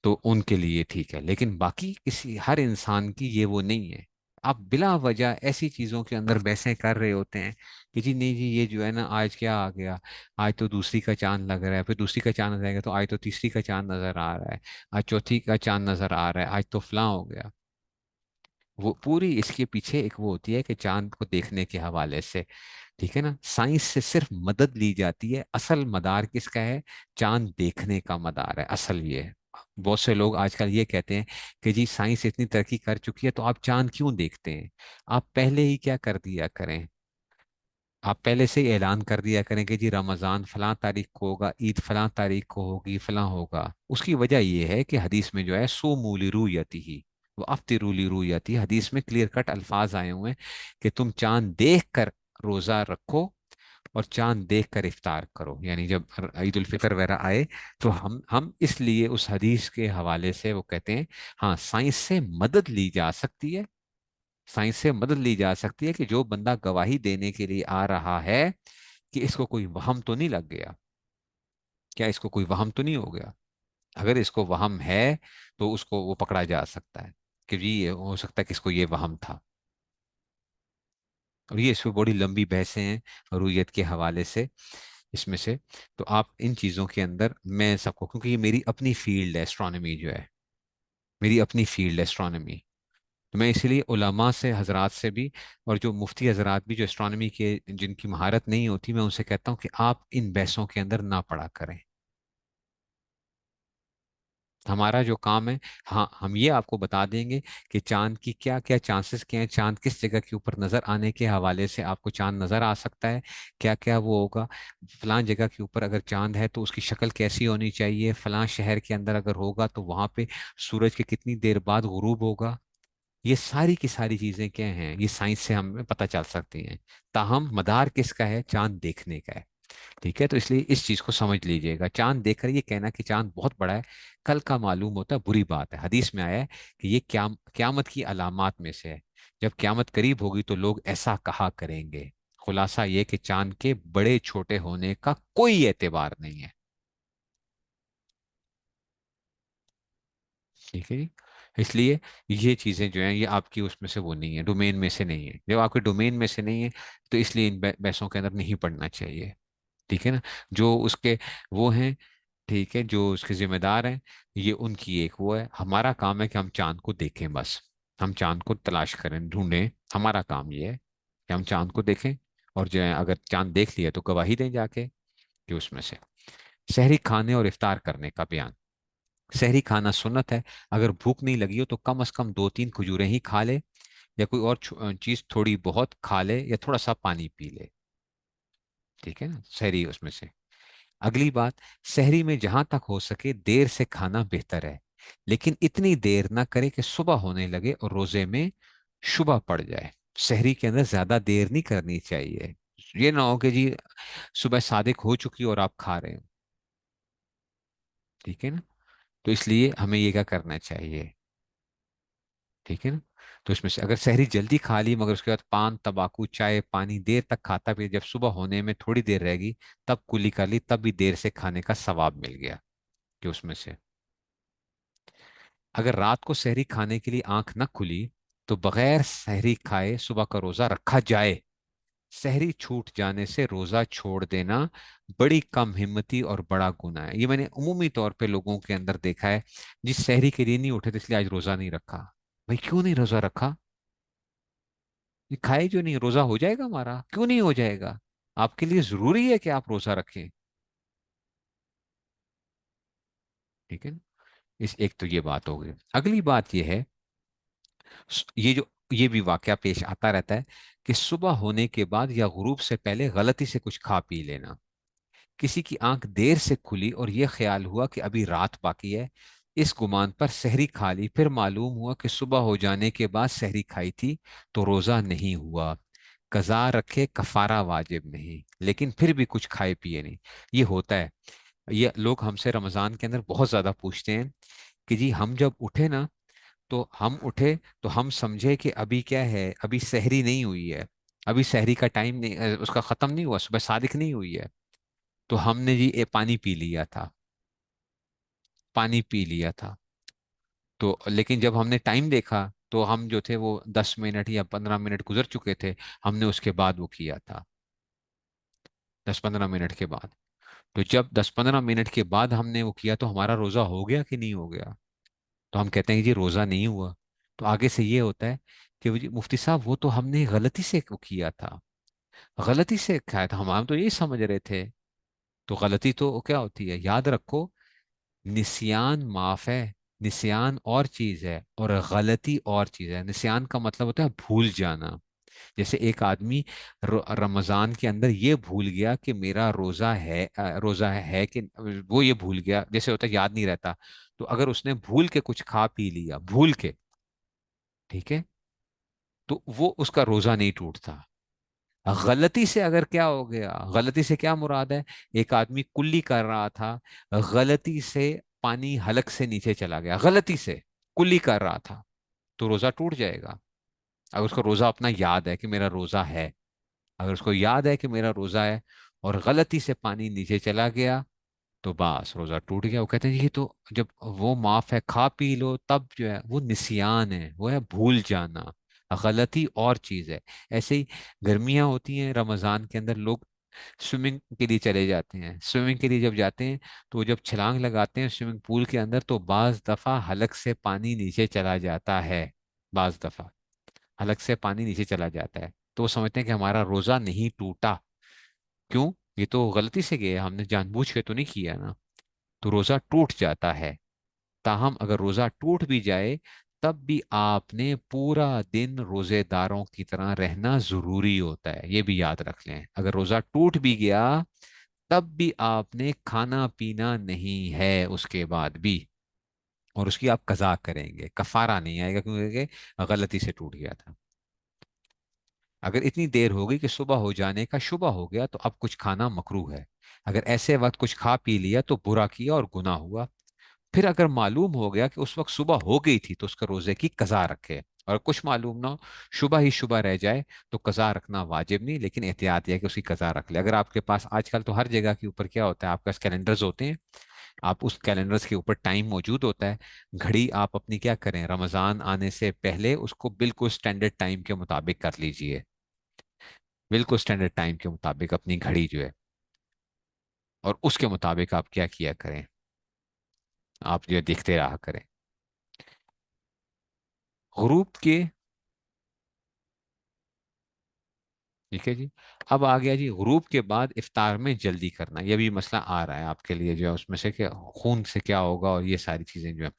تو ان کے لیے ٹھیک ہے. لیکن باقی کسی ہر انسان کی یہ وہ نہیں ہے. آپ بلا وجہ ایسی چیزوں کے اندر بحثیں کر رہے ہوتے ہیں کہ جی نہیں جی یہ جو ہے نا آج کیا آ گیا، آج تو دوسری کا چاند لگ رہا ہے، پھر دوسری کا چاند آ جائے گا تو آج تو تیسری کا چاند نظر آ رہا ہے، آج چوتھی کا چاند نظر آ رہا ہے، آج تو فلاں ہو گیا. وہ پوری اس کے پیچھے ایک وہ ہوتی ہے کہ چاند کو دیکھنے کے حوالے سے، ٹھیک ہے نا، سائنس سے صرف مدد لی جاتی ہے. اصل مدار کس کا ہے، چاند دیکھنے کا مدار ہے اصل. یہ ہے بہت سے لوگ آج کل یہ کہتے ہیں کہ جی سائنس اتنی ترقی کر چکی ہے تو آپ چاند کیوں دیکھتے ہیں. آپ پہلے ہی کیا کر دیا کریں، آپ پہلے سے ہی اعلان کر دیا کریں کہ جی رمضان فلاں تاریخ کو ہوگا، عید فلاں تاریخ کو ہوگی، فلاں ہوگا. اس کی وجہ یہ ہے کہ حدیث میں جو ہے سو مولی رویتی ہی وہ افطروا لرؤیتی، حدیث میں کلیئر کٹ الفاظ آئے ہوئے ہیں کہ تم چاند دیکھ کر روزہ رکھو اور چاند دیکھ کر افطار کرو. یعنی جب عید الفطر وغیرہ آئے تو ہم اس لیے اس حدیث کے حوالے سے وہ کہتے ہیں ہاں سائنس سے مدد لی جا سکتی ہے. سائنس سے مدد لی جا سکتی ہے کہ جو بندہ گواہی دینے کے لیے آ رہا ہے کہ اس کو کوئی وہم تو نہیں لگ گیا، کیا اس کو کوئی وہم تو نہیں ہو گیا. اگر اس کو وہم ہے تو اس کو وہ پکڑا جا سکتا ہے کہ جی یہ ہو سکتا ہے کہ اس کو یہ وہم تھا. اور یہ اس پہ بڑی لمبی بحثیں ہیں رویت کے حوالے سے اس میں سے. تو آپ ان چیزوں کے اندر میں سب کو، کیونکہ یہ میری اپنی فیلڈ ہے اسٹرانومی جو ہے، میری اپنی فیلڈ ہے اسٹرانومی. تو میں اسی لیے علماء سے حضرات سے بھی، اور جو مفتی حضرات بھی جو اسٹرانومی کے جن کی مہارت نہیں ہوتی، میں ان سے کہتا ہوں کہ آپ ان بحثوں کے اندر نہ پڑا کریں. ہمارا جو کام ہے، ہاں ہم یہ آپ کو بتا دیں گے کہ چاند کی کیا کیا چانسز کیا ہیں، چاند کس جگہ کے اوپر نظر آنے کے حوالے سے آپ کو چاند نظر آ سکتا ہے، کیا کیا وہ ہوگا. فلاں جگہ کے اوپر اگر چاند ہے تو اس کی شکل کیسی ہونی چاہیے، فلاں شہر کے اندر اگر ہوگا تو وہاں پہ سورج کے کتنی دیر بعد غروب ہوگا. یہ ساری کی ساری چیزیں کیا ہیں، یہ سائنس سے ہمیں پتہ چل سکتی ہیں. تاہم مدار کس کا ہے، چاند دیکھنے کا ہے. ٹھیک ہے، تو اس لیے اس چیز کو سمجھ لیجئے گا، چاند دیکھ کر یہ کہنا کہ چاند بہت بڑا ہے کل کا معلوم ہوتا ہے بری بات ہے۔ حدیث میں آیا ہے کہ یہ قیامت کی علامات میں سے ہے، جب قیامت قریب ہوگی تو لوگ ایسا کہا کریں گے۔ خلاصہ یہ کہ چاند کے بڑے چھوٹے ہونے کا کوئی اعتبار نہیں ہے۔ ٹھیک ہے جی، اس لیے یہ چیزیں جو ہیں یہ آپ کی اس میں سے وہ نہیں ہے، ڈومین میں سے نہیں ہے، جب آپ کے ڈومین میں سے نہیں ہے تو اس لیے ان بحثوں کے اندر نہیں پڑنا چاہیے۔ ٹھیک ہے نا، جو اس کے وہ ہیں، ٹھیک ہے، جو اس کے ذمہ دار ہیں، یہ ان کی ایک وہ ہے، ہمارا کام ہے کہ ہم چاند کو دیکھیں بس، ہم چاند کو تلاش کریں، ڈھونڈیں، ہمارا کام یہ ہے کہ ہم چاند کو دیکھیں، اور جو ہے اگر چاند دیکھ لیا تو گواہی دیں جا کے کہ اس میں سے۔ سحری کھانے اور افطار کرنے کا بیان۔ سحری کھانا سنت ہے، اگر بھوک نہیں لگی ہو تو کم از کم دو تین کھجوریں ہی کھا لے، یا کوئی اور چیز تھوڑی بہت کھا لے، یا تھوڑا سا پانی پی لے۔ ٹھیک ہے نا، سحری اس میں سے۔ اگلی بات، سحری میں جہاں تک ہو سکے دیر سے کھانا بہتر ہے، لیکن اتنی دیر نہ کرے کہ صبح ہونے لگے اور روزے میں شبہ پڑ جائے۔ سحری کے اندر زیادہ دیر نہیں کرنی چاہیے، یہ نہ ہو کہ جی صبح صادق ہو چکی اور آپ کھا رہے ہیں۔ ٹھیک ہے نا، تو اس لیے ہمیں یہ کیا کرنا چاہیے؟ ٹھیک ہے نا، تو اس میں سے اگر سحری جلدی کھا لی مگر اس کے بعد پان تمباکو چائے پانی دیر تک کھاتا بھی، جب صبح ہونے میں تھوڑی دیر رہ گئی تب کلی کر لی، تب بھی دیر سے کھانے کا ثواب مل گیا کہ اس میں سے۔ اگر رات کو سحری کھانے کے لیے آنکھ نہ کھلی تو بغیر سحری کھائے صبح کا روزہ رکھا جائے۔ سحری چھوٹ جانے سے روزہ چھوڑ دینا بڑی کم ہمتی اور بڑا گناہ ہے، یہ میں نے عمومی طور پہ لوگوں کے اندر دیکھا ہے، جس سحری کے لیے نہیں اٹھے تو اس لیے آج روزہ نہیں رکھا۔ بھائی کیوں نہیں روزہ رکھا؟ یہ کھائے جو نہیں روزہ ہو جائے گا ہمارا؟ کیوں نہیں ہو جائے گا؟ آپ کے لیے ضروری ہے کہ آپ روزہ رکھیں۔ ٹھیک ہے نا؟ اس ایک تو یہ بات ہو گئی، اگلی بات یہ ہے، یہ جو یہ بھی واقعہ پیش آتا رہتا ہے کہ صبح ہونے کے بعد یا غروب سے پہلے غلطی سے کچھ کھا پی لینا۔ کسی کی آنکھ دیر سے کھلی اور یہ خیال ہوا کہ ابھی رات باقی ہے، اس گمان پر سحری کھا لی، پھر معلوم ہوا کہ صبح ہو جانے کے بعد سحری کھائی تھی، تو روزہ نہیں ہوا، قضا رکھے، کفارہ واجب نہیں، لیکن پھر بھی کچھ کھائے پیے نہیں۔ یہ ہوتا ہے، یہ لوگ ہم سے رمضان کے اندر بہت زیادہ پوچھتے ہیں کہ جی ہم جب اٹھے نا، تو ہم اٹھے تو ہم سمجھے کہ ابھی کیا ہے، ابھی سحری نہیں ہوئی ہے، ابھی سحری کا ٹائم نہیں، اس کا ختم نہیں ہوا، صبح صادق نہیں ہوئی ہے، تو ہم نے جی پانی پی لیا تھا، پانی پی لیا تھا۔ تو لیکن جب ہم نے ٹائم دیکھا تو ہم جو تھے وہ 10 منٹ یا 15 منٹ گزر چکے تھے، ہم نے اس کے بعد وہ کیا تھا، 10 15 منٹ کے بعد۔ تو جب 10 15 منٹ کے بعد ہم نے وہ کیا تو ہمارا روزہ ہو گیا کہ نہیں ہو گیا؟ تو ہم کہتے ہیں کہ جی روزہ نہیں ہوا۔ تو آگے سے یہ ہوتا ہے کہ جی مفتی صاحب وہ تو ہم نے غلطی سے وہ کیا تھا، غلطی سے کھایا تھا، ہم تو یہی سمجھ رہے تھے۔ تو غلطی تو کیا ہوتی ہے، یاد رکھو، نسیان معاف ہے، نسیان اور چیز ہے اور غلطی اور چیز ہے۔ نسیان کا مطلب ہوتا ہے بھول جانا، جیسے ایک آدمی رمضان کے اندر یہ بھول گیا کہ میرا روزہ ہے، روزہ ہے کہ وہ یہ بھول گیا، جیسے ہوتا ہے یاد نہیں رہتا، تو اگر اس نے بھول کے کچھ کھا پی لیا بھول کے، ٹھیک ہے، تو وہ اس کا روزہ نہیں ٹوٹتا۔ غلطی سے اگر کیا ہو گیا، غلطی سے کیا مراد ہے، ایک آدمی کلی کر رہا تھا، غلطی سے پانی حلق سے نیچے چلا گیا، غلطی سے کلی کر رہا تھا، تو روزہ ٹوٹ جائے گا۔ اگر اس کو روزہ اپنا یاد ہے کہ میرا روزہ ہے، اگر اس کو یاد ہے کہ میرا روزہ ہے اور غلطی سے پانی نیچے چلا گیا تو بس روزہ ٹوٹ گیا۔ وہ کہتے ہیں یہ تو جب وہ معاف ہے کھا پی لو، تب جو ہے وہ نسیان ہے، وہ ہے بھول جانا، غلطی اور چیز ہے۔ ایسے ہی گرمیاں ہوتی ہیں رمضان کے اندر، لوگ سوئمنگ کے لیے چلے جاتے ہیں، سوئمنگ کے لیے جب جاتے ہیں تو جب چھلانگ لگاتے ہیں سوئمنگ پول کے اندر تو بعض دفعہ حلق سے پانی نیچے چلا جاتا ہے، بعض دفعہ حلق سے پانی نیچے چلا جاتا ہے، تو وہ سمجھتے ہیں کہ ہمارا روزہ نہیں ٹوٹا۔ کیوں؟ یہ تو غلطی سے گیا، ہم نے جان بوجھ کے تو نہیں کیا نا، تو روزہ ٹوٹ جاتا ہے۔ تاہم اگر روزہ ٹوٹ بھی جائے تب بھی آپ نے پورا دن روزے داروں کی طرح رہنا ضروری ہوتا ہے، یہ بھی یاد رکھ لیں، اگر روزہ ٹوٹ بھی گیا تب بھی آپ نے کھانا پینا نہیں ہے اس کے بعد بھی، اور اس کی آپ قضا کریں گے، کفارہ نہیں آئے گا کیونکہ غلطی سے ٹوٹ گیا تھا۔ اگر اتنی دیر ہوگی کہ صبح ہو جانے کا شبہ ہو گیا تو اب کچھ کھانا مکروہ ہے. اگر ایسے وقت کچھ کھا پی لیا تو برا کیا اور گناہ ہوا. پھر اگر معلوم ہو گیا کہ اس وقت صبح ہو گئی تھی تو اس کا روزے کی قضا رکھے. اور کچھ معلوم نہ ہو، شبہ ہی شبہ رہ جائے، تو قضا رکھنا واجب نہیں، لیکن احتیاط یہ ہے کہ اس کی قضا رکھ لے. اگر آپ کے پاس آج کل تو ہر جگہ کے اوپر کیا ہوتا ہے، آپ کے پاس کیلنڈرز ہوتے ہیں، آپ اس کیلنڈرز کے اوپر ٹائم موجود ہوتا ہے. گھڑی آپ اپنی کیا کریں، رمضان آنے سے پہلے اس کو بالکل سٹینڈرڈ ٹائم کے مطابق کر لیجئے. بالکل سٹینڈرڈ ٹائم کے مطابق اپنی گھڑی جو ہے، اور اس کے مطابق آپ کیا کیا کریں، آپ جو ہے دیکھتے رہا کریں. غروب کے ٹھیک ہے جی. اب آ گیا جی غروب کے بعد افطار میں جلدی کرنا. یہ بھی مسئلہ آ رہا ہے آپ کے لیے جو ہے، اس میں سے کہ خون سے کیا ہوگا اور یہ ساری چیزیں جو ہے.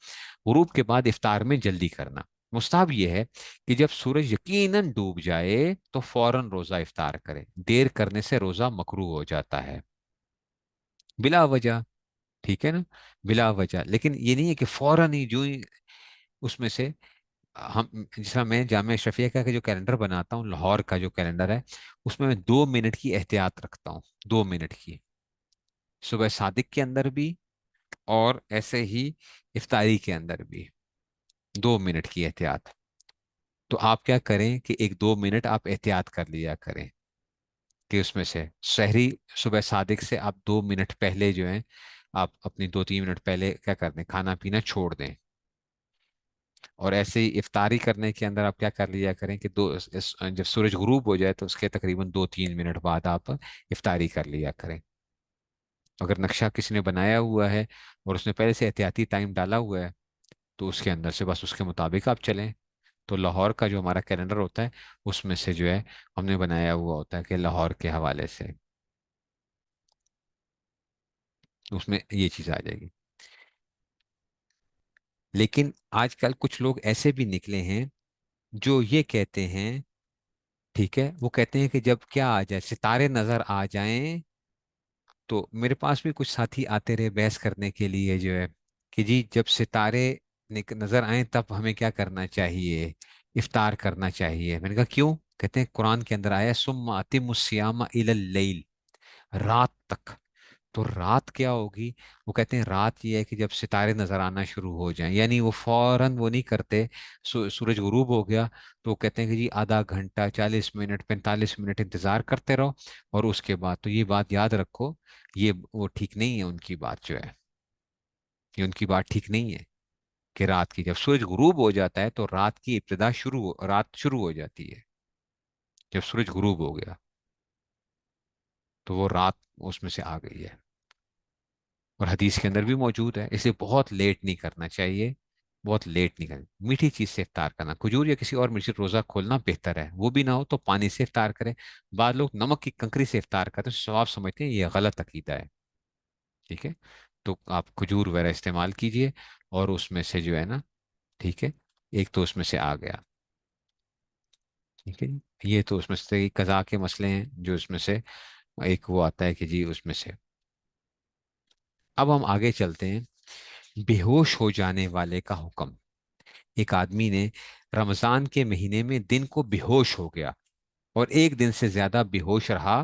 غروب کے بعد افطار میں جلدی کرنا. مستحب یہ ہے کہ جب سورج یقیناً ڈوب جائے تو فوراً روزہ افطار کرے. دیر کرنے سے روزہ مکروہ ہو جاتا ہے بلا وجہ. ٹھیک ہے نا، بلا وجہ. لیکن یہ نہیں ہے کہ فوراً ہی جو ہی اس میں سے ہم، جس طرح میں جامعہ اشرفیہ کا جو کیلنڈر بناتا ہوں، لاہور کا جو کیلنڈر ہے، اس میں 2 منٹ کی احتیاط رکھتا ہوں. 2 منٹ کی، صبح صادق کے اندر بھی اور ایسے ہی افطاری کے اندر بھی 2 منٹ کی احتیاط. تو آپ کیا کریں کہ 1 2 منٹ آپ احتیاط کر لیا کریں، کہ اس میں سے شہری صبح صادق سے آپ 2 منٹ پہلے جو ہیں، آپ اپنی 2 3 منٹ پہلے کیا کر دیں، کھانا پینا چھوڑ دیں. اور ایسے ہی افطاری کرنے کے اندر آپ کیا کر لیا کریں کہ جب سورج غروب ہو جائے تو اس کے تقریباً 2 3 منٹ بعد آپ افطاری کر لیا کریں. اگر نقشہ کسی نے بنایا ہوا ہے اور اس نے پہلے سے احتیاطی ٹائم ڈالا ہوا ہے تو اس کے اندر سے بس اس کے مطابق آپ چلیں. تو لاہور کا جو ہمارا کیلنڈر ہوتا ہے اس میں سے جو ہے ہم نے بنایا ہوا ہوتا ہے کہ لاہور کے حوالے سے اس میں یہ چیز آ جائے گی. لیکن آج کل کچھ لوگ ایسے بھی نکلے ہیں جو یہ کہتے ہیں، ٹھیک ہے، وہ کہتے ہیں کہ جب کیا آ جائے، ستارے نظر آ جائیں. تو میرے پاس بھی کچھ ساتھی آتے رہے بحث کرنے کے لیے جو ہے کہ جی جب ستارے نظر آئیں تب ہمیں کیا کرنا چاہیے، افطار کرنا چاہیے. میں نے کہا کیوں؟ کہتے ہیں قرآن کے اندر آیا ثم اتم الصیام الی اللیل، رات تک. تو رات کیا ہوگی؟ وہ کہتے ہیں رات یہ ہے کہ جب ستارے نظر آنا شروع ہو جائیں، یعنی وہ فوراً وہ نہیں کرتے. سورج غروب ہو گیا تو وہ کہتے ہیں کہ جی آدھا گھنٹہ 40 منٹ 45 منٹ انتظار کرتے رہو اور اس کے بعد. تو یہ بات یاد رکھو، یہ وہ ٹھیک نہیں ہے ان کی بات جو ہے، یہ ان کی بات ٹھیک نہیں ہے. کہ رات کی جب سورج غروب ہو جاتا ہے تو رات کی ابتدا رات شروع ہو جاتی ہے. جب سورج غروب ہو گیا تو وہ رات اس میں سے آ گئی ہے. اور حدیث کے اندر بھی موجود ہے، اسے بہت لیٹ نہیں کرنا چاہیے. بہت لیٹ نہیں کرنا. میٹھی چیز سے افطار کرنا، کھجور یا کسی اور میٹھی روزہ کھولنا بہتر ہے. وہ بھی نہ ہو تو پانی سے افطار کرے. بعض لوگ نمک کی کنکری سے افطار کرتے ہیں، ثواب سمجھتے ہیں، یہ غلط عقیدہ ہے. ٹھیک ہے، تو آپ کھجور وغیرہ استعمال کیجئے اور اس میں سے جو ہے نا، ٹھیک ہے، ایک تو اس میں سے آ گیا. ٹھیک ہے جی، یہ تو اس میں سے قضا کے مسئلے ہیں جو اس میں سے ایک وہ آتا ہے کہ جی اس میں سے. اب ہم آگے چلتے ہیں. بے ہوش ہو جانے والے کا حکم. ایک آدمی نے رمضان کے مہینے میں دن کو بے ہوش ہو گیا اور ایک دن سے زیادہ بے ہوش رہا،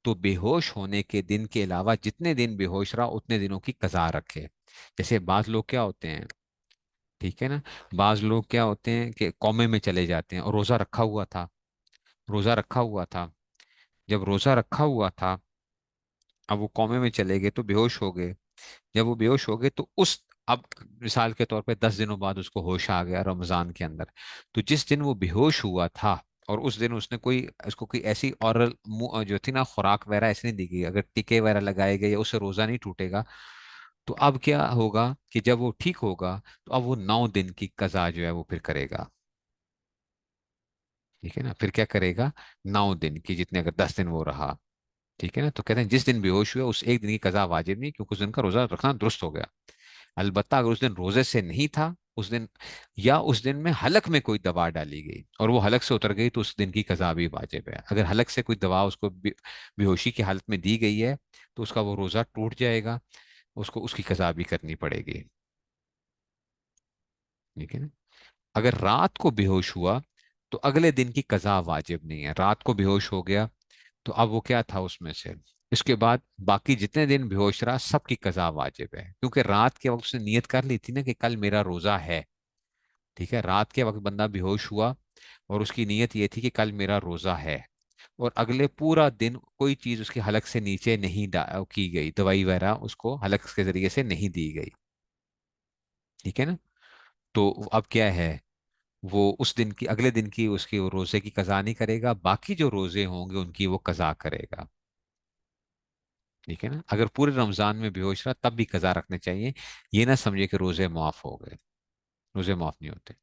تو بے ہوش ہونے کے دن کے علاوہ جتنے دن بے ہوش رہا اتنے دنوں کی قضا رکھے. جیسے بعض لوگ کیا ہوتے ہیں، ٹھیک ہے نا، بعض لوگ کیا ہوتے ہیں کہ قومے میں چلے جاتے ہیں اور روزہ رکھا ہوا تھا. روزہ رکھا ہوا تھا، جب روزہ رکھا ہوا تھا اب وہ قومے میں چلے گئے تو بے ہوش ہو گئے. جب وہ بے ہوش ہو گئے تو اب مثال کے طور پہ 10 دنوں بعد اس کو ہوش آ گیا رمضان کے اندر. تو جس دن وہ بے ہوش ہوا تھا اور اس دن اس نے اس کو کوئی ایسی اورل جو تھی نا خوراک وغیرہ ایسے نہیں دی گئی، اگر ٹیکے وغیرہ لگائے گئے یا اسے روزہ نہیں ٹوٹے گا، تو اب کیا ہوگا کہ جب وہ ٹھیک ہوگا تو اب وہ 9 دن کی قضا جو ہے وہ پھر کرے گا. ٹھیک ہے نا، پھر کیا کرے گا، 9 دن کی، جتنے اگر 10 دن وہ رہا. ٹھیک ہے نا، تو کہتے ہیں جس دن بے ہوش ہوا اس ایک دن کی قضا واجب نہیں، کیونکہ اس دن کا روزہ رکھنا درست ہو گیا. البتہ اگر اس دن روزے سے نہیں تھا اس دن، یا اس دن میں حلق میں کوئی دوا ڈالی گئی اور وہ حلق سے اتر گئی، تو اس دن کی قضا بھی واجب ہے. اگر حلق سے کوئی دوا اس کو بے ہوشی کی حالت میں دی گئی ہے تو اس کا وہ روزہ ٹوٹ جائے گا، اس کو اس کی قضا بھی کرنی پڑے گی. ٹھیک ہے نا. اگر رات کو بے ہوش ہوا تو اگلے دن کی قضا واجب نہیں ہے. رات کو بے ہوش ہو گیا تو اب وہ کیا تھا اس میں سے. اس کے بعد باقی جتنے دن بے ہوش رہا سب کی قضا واجب ہے، کیونکہ رات کے وقت اس نے نیت کر لی تھی نا کہ کل میرا روزہ ہے. ٹھیک ہے، رات کے وقت بندہ بے ہوش ہوا اور اس کی نیت یہ تھی کہ کل میرا روزہ ہے، اور اگلے پورا دن کوئی چیز اس کے حلق سے نیچے نہیں کی گئی، دوائی وغیرہ اس کو حلق کے ذریعے سے نہیں دی گئی. ٹھیک ہے نا. تو اب کیا ہے، وہ اس دن کی اگلے دن کی اس کی وہ روزے کی قضا نہیں کرے گا، باقی جو روزے ہوں گے ان کی وہ قضا کرے گا. ٹھیک ہے نا. اگر پورے رمضان میں بے ہوش رہا تب بھی قضا رکھنے چاہیے. یہ نہ سمجھے کہ روزے معاف ہو گئے، روزے معاف نہیں ہوتے.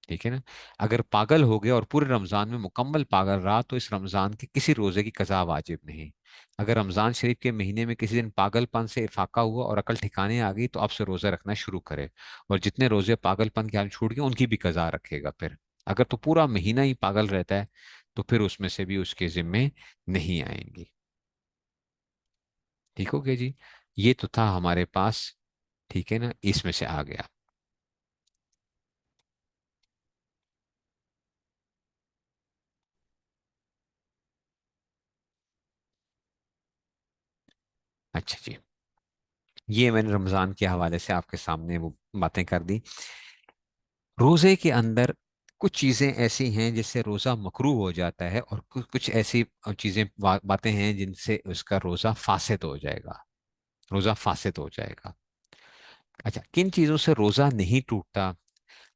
ٹھیک ہے نا. اگر پاگل ہو گیا اور پورے رمضان میں مکمل پاگل رہا تو اس رمضان کے کسی روزے کی قضا واجب نہیں. اگر رمضان شریف کے مہینے میں کسی دن پاگل پن سے افاقہ ہوا اور عقل ٹھکانے آ گئی تو اب سے روزہ رکھنا شروع کرے، اور جتنے روزے پاگل پن کے حال چھوٹ گئے ان کی بھی قضا رکھے گا پھر. اگر تو پورا مہینہ ہی پاگل رہتا ہے تو پھر اس میں سے بھی اس کے ذمے نہیں آئیں گی. ٹھیک ہو گیا جی. یہ تو تھا ہمارے پاس. ٹھیک ہے نا، اس میں سے آ گیا. اچھا جی. یہ میں نے رمضان کے حوالے سے آپ کے سامنے وہ باتیں کر دی. روزے کے اندر کچھ چیزیں ایسی ہیں جس سے روزہ مکروہ ہو جاتا ہے، اور کچھ ایسی چیزیں باتیں ہیں جن سے اس کا روزہ فاسد ہو جائے گا. روزہ فاسد ہو جائے گا. اچھا، کن چیزوں سے روزہ نہیں ٹوٹتا؟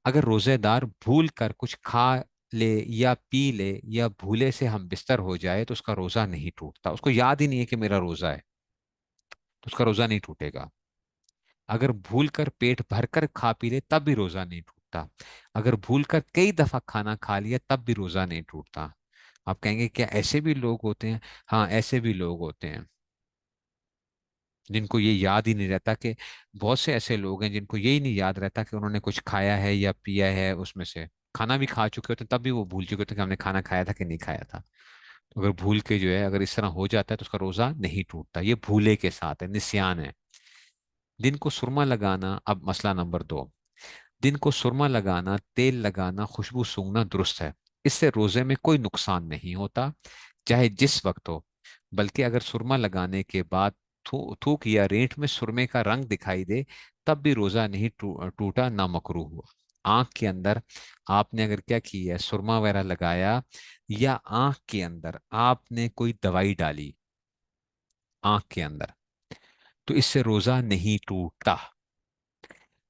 اگر روزے دار بھول کر کچھ کھا لے یا پی لے یا بھولے سے ہم بستر ہو جائے تو اس کا روزہ نہیں ٹوٹتا. اس کو یاد ہی نہیں ہے کہ میرا روزہ ہے تو اس کا روزہ نہیں ٹوٹے گا. اگر بھول کر پیٹ بھر کر کھا پی لے تب بھی روزہ نہیں ٹوٹتا. اگر بھول کر کئی دفعہ کھانا کھا لیا تب بھی روزہ نہیں ٹوٹتا. آپ کہیں گے کیا ایسے بھی لوگ ہوتے ہیں؟ ہاں، ایسے بھی لوگ ہوتے ہیں جن کو یہ یاد ہی نہیں رہتا کہ بہت سے ایسے لوگ ہیں جن کو یہی نہیں یاد رہتا کہ انہوں نے کچھ کھایا ہے یا پیا ہے. اس میں سے کھانا بھی کھا چکے ہوتے ہیں تب بھی وہ بھول چکے ہوتے ہیں کہ ہم نے کھانا کھایا تھا کہ نہیں کھایا تھا. تو اگر بھول کے جو ہے اگر اس طرح ہو جاتا ہے تو اس کا روزہ نہیں ٹوٹتا. یہ بھولے کے ساتھ ہے، نسیان ہے. دن کو سرما لگانا. اب مسئلہ نمبر دو. دن کو سرما لگانا، تیل لگانا، خوشبو سونگھنا درست ہے. اس سے روزے میں کوئی نقصان نہیں ہوتا چاہے جس وقت ہو. بلکہ اگر سرما لگانے کے بعد تھوک یا رینٹ میں سرمے کا رنگ دکھائی دے تب بھی روزہ نہیں ٹوٹا، نہ مکروہ ہوا. آنکھ کے اندر آپ نے اگر کیا کی ہے، سرما وغیرہ لگایا، یا آنکھ کے اندر آپ نے کوئی دوائی ڈالی آنکھ کے اندر، تو اس سے روزہ نہیں ٹوٹتا.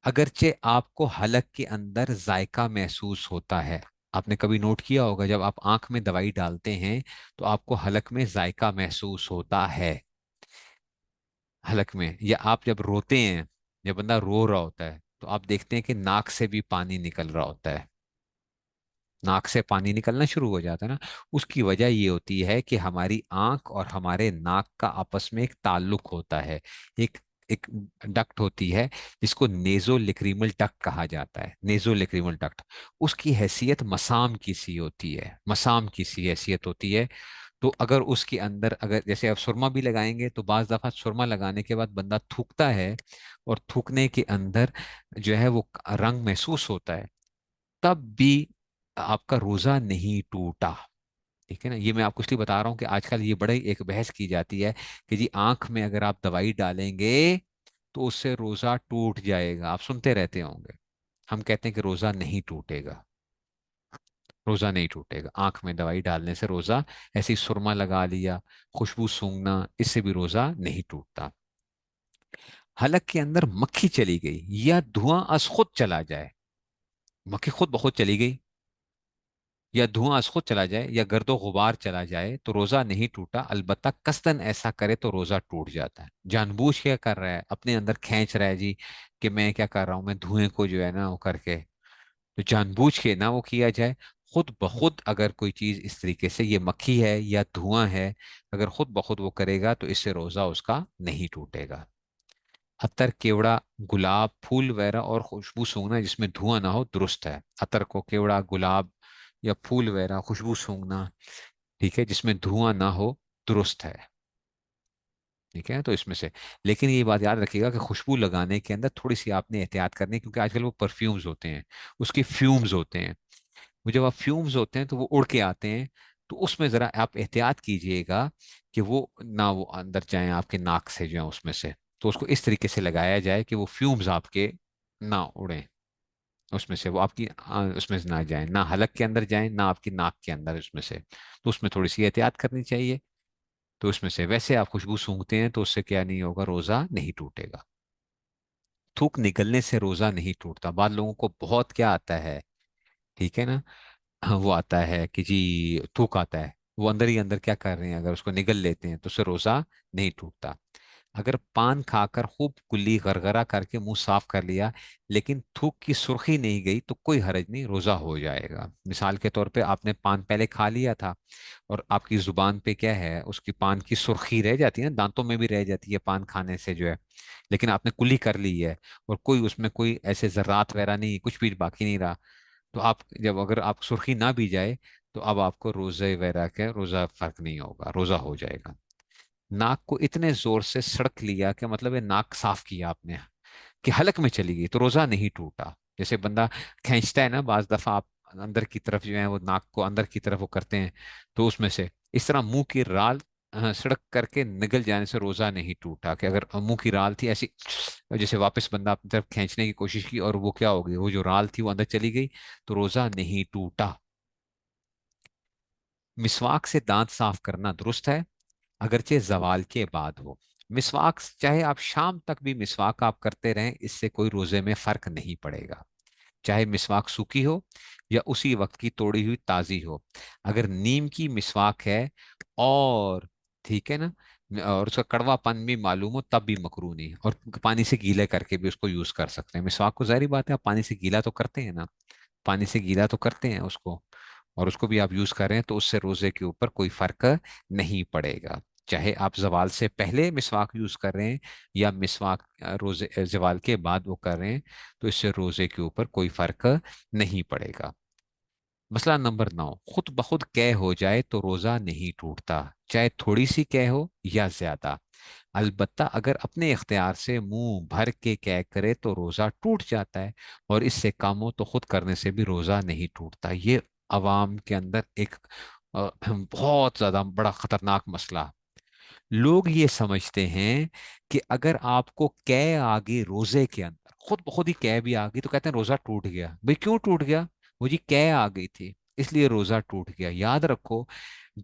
اگرچہ آپ کو حلق کے اندر ذائقہ محسوس ہوتا ہے. آپ نے کبھی نوٹ کیا ہوگا جب آپ آنکھ میں دوائی ڈالتے ہیں تو آپ کو حلق میں ذائقہ محسوس ہوتا ہے. حلق میں. یا آپ جب روتے ہیں، جب بندہ رو رہا ہوتا ہے تو آپ دیکھتے ہیں کہ ناک سے بھی پانی نکل رہا ہوتا ہے. ناک سے پانی نکلنا شروع ہو جاتا ہے نا. اس کی وجہ یہ ہوتی ہے کہ ہماری آنکھ اور ہمارے ناک کا آپس میں ایک تعلق ہوتا ہے. ایک ایک ڈکٹ ہوتی ہے جس کو نیزو لیکریمل ڈکٹ کہا جاتا ہے. نیزو لیکریمل ڈکٹ، اس کی حیثیت مسام کی سی ہوتی ہے. مسام کی سی حیثیت ہوتی ہے. تو اگر اس کے اندر اگر جیسے آپ سرما بھی لگائیں گے تو بعض دفعہ سرما لگانے کے بعد بندہ تھوکتا ہے اور تھوکنے کے اندر جو ہے وہ رنگ محسوس ہوتا ہے، تب بھی آپ کا روزہ نہیں ٹوٹا. ٹھیک ہے نا. یہ میں آپ کو اس لیے بتا رہا ہوں کہ آج کل یہ بڑے ایک بحث کی جاتی ہے کہ جی آنکھ میں اگر آپ دوائی ڈالیں گے تو اس سے روزہ ٹوٹ جائے گا. آپ سنتے رہتے ہوں گے. ہم کہتے ہیں کہ روزہ نہیں ٹوٹے گا. روزہ نہیں ٹوٹے گا. آنکھ میں دوائی ڈالنے سے روزہ، ایسی سرما لگا لیا، خوشبو سونگنا، اس سے بھی روزہ نہیں ٹوٹتا. حلق کے اندر مکھی چلی گئی یا دھواں از خود چلا جائے. مکھی خود بخود چلی گئی یا دھواں از خود چلا جائے یا گرد و غبار چلا جائے تو روزہ نہیں ٹوٹا. البتہ قصدن ایسا کرے تو روزہ ٹوٹ جاتا ہے. جان بوجھ کے کر رہا ہے، اپنے اندر کھینچ رہا ہے جی کہ میں کیا کر رہا ہوں، میں دھوئیں کو جو ہے نا وہ کر کے، تو جان بوجھ کے نہ وہ کیا جائے. خود بخود اگر کوئی چیز اس طریقے سے، یہ مکھی ہے یا دھواں ہے، اگر خود بخود وہ کرے گا تو اس سے روزہ اس کا نہیں ٹوٹے گا. عطر، کیوڑا، گلاب، پھول وغیرہ اور خوشبو سونگنا جس میں دھواں نہ ہو درست ہے. عطر کو کیوڑا، گلاب یا پھول وغیرہ خوشبو سونگنا، ٹھیک ہے، جس میں دھواں نہ ہو درست ہے. ٹھیک ہے، تو اس میں سے لیکن یہ بات یاد رکھیے گا کہ خوشبو لگانے کے اندر تھوڑی سی آپ نے احتیاط کرنی ہے، کیونکہ آج کل وہ پرفیومز ہوتے ہیں، اس کے فیومز ہوتے ہیں. وہ جب آپ فیومز ہوتے ہیں تو وہ اڑ کے آتے ہیں، تو اس میں ذرا آپ احتیاط کیجئے گا کہ وہ نہ وہ اندر جائیں آپ کے ناک سے جو ہے اس میں سے. تو اس کو اس طریقے سے لگایا جائے کہ وہ فیومز آپ کے نہ اڑیں اس میں سے، وہ آپ کی اس میں سے نہ جائیں، نہ حلق کے اندر جائیں نہ آپ کی ناک کے اندر اس میں سے. تو اس میں تھوڑی سی احتیاط کرنی چاہیے. تو اس میں سے ویسے آپ خوشبو سونگھتے ہیں تو اس سے کیا نہیں ہوگا، روزہ نہیں ٹوٹے گا. تھوک نکلنے سے روزہ نہیں ٹوٹتا. بعض لوگوں کو بہت کیا آتا ہے، ٹھیک ہے نا، ہاں وہ آتا ہے کہ جی تھوک آتا ہے، وہ اندر ہی اندر کیا کر رہے ہیں، اگر اس کو نگل لیتے ہیں تو اس سے روزہ نہیں ٹوٹتا. اگر پان کھا کر خوب کلی گرگرا کر کے منہ صاف کر لیا لیکن تھوک کی سرخی نہیں گئی تو کوئی حرج نہیں، روزہ ہو جائے گا. مثال کے طور پہ آپ نے پان پہلے کھا لیا تھا اور آپ کی زبان پہ کیا ہے، اس کی پان کی سرخی رہ جاتی ہے نا، دانتوں میں بھی رہ جاتی ہے پان کھانے سے جو ہے، لیکن آپ نے کلی کر لی ہے اور کوئی اس میں کوئی ایسے ذرات وغیرہ نہیں، کچھ بھی باقی نہیں رہا، تو آپ جب اگر آپ سرخی نہ بھی جائے تو اب آپ کو روزے وغیرہ کے روزہ فرق نہیں ہوگا، روزہ ہو جائے گا. ناک کو اتنے زور سے سڑک لیا کہ مطلب ہے ناک صاف کیا آپ نے کہ حلق میں چلی گئی تو روزہ نہیں ٹوٹا. جیسے بندہ کھینچتا ہے نا بعض دفعہ، آپ اندر کی طرف جو ہے وہ ناک کو اندر کی طرف وہ کرتے ہیں، تو اس میں سے اس طرح منہ کی رال سڑک کر کے نگل جانے سے روزہ نہیں ٹوٹا. کہ اگر منہ کی رال تھی ایسی، جیسے واپس بندہ اپنی طرف کھینچنے کی کوشش کی اور وہ کیا ہو گئی، وہ جو رال تھی وہ اندر چلی گئی تو روزہ نہیں ٹوٹا. مسواک سے دانت صاف کرنا درست ہے اگرچہ زوال کے بعد ہو. مسواک چاہے آپ شام تک بھی مسواک آپ کرتے رہیں، اس سے کوئی روزے میں فرق نہیں پڑے گا، چاہے مسواک سوکھی ہو یا اسی وقت کی توڑی ہوئی تازی ہو. اگر نیم کی مسواک ہے اور ٹھیک ہے نا، اور اس کا کڑوا پن بھی معلوم ہو تب بھی مکروہ نہیں، اور پانی سے گیلے کر کے بھی اس کو یوز کر سکتے ہیں. مسواک کو ظاہری بات ہے آپ پانی سے گیلا تو کرتے ہیں نا، پانی سے گیلا تو کرتے ہیں اس کو، اور اس کو بھی آپ یوز کر رہے ہیں تو اس سے روزے کے اوپر کوئی فرق نہیں پڑے گا. چاہے آپ زوال سے پہلے مسواک یوز کر رہے ہیں یا مسواک روزے زوال کے بعد وہ کر رہے ہیں، تو اس سے روزے کے اوپر کوئی فرق نہیں پڑے گا. مسئلہ نمبر 9، خود بخود قے ہو جائے تو روزہ نہیں ٹوٹتا، چاہے تھوڑی سی قے ہو یا زیادہ. البتہ اگر اپنے اختیار سے منہ بھر کے قے کرے تو روزہ ٹوٹ جاتا ہے، اور اس سے کام ہو تو خود کرنے سے بھی روزہ نہیں ٹوٹتا. یہ عوام کے اندر ایک بہت زیادہ بڑا خطرناک مسئلہ. لوگ یہ سمجھتے ہیں کہ اگر آپ کو قے آ گئی روزے کے اندر، خود بخود ہی قے بھی آ گئی، تو کہتے ہیں روزہ ٹوٹ گیا. بھئی کیوں ٹوٹ گیا؟ وہ جی قے آ گئی تھی اس لیے روزہ ٹوٹ گیا. یاد رکھو،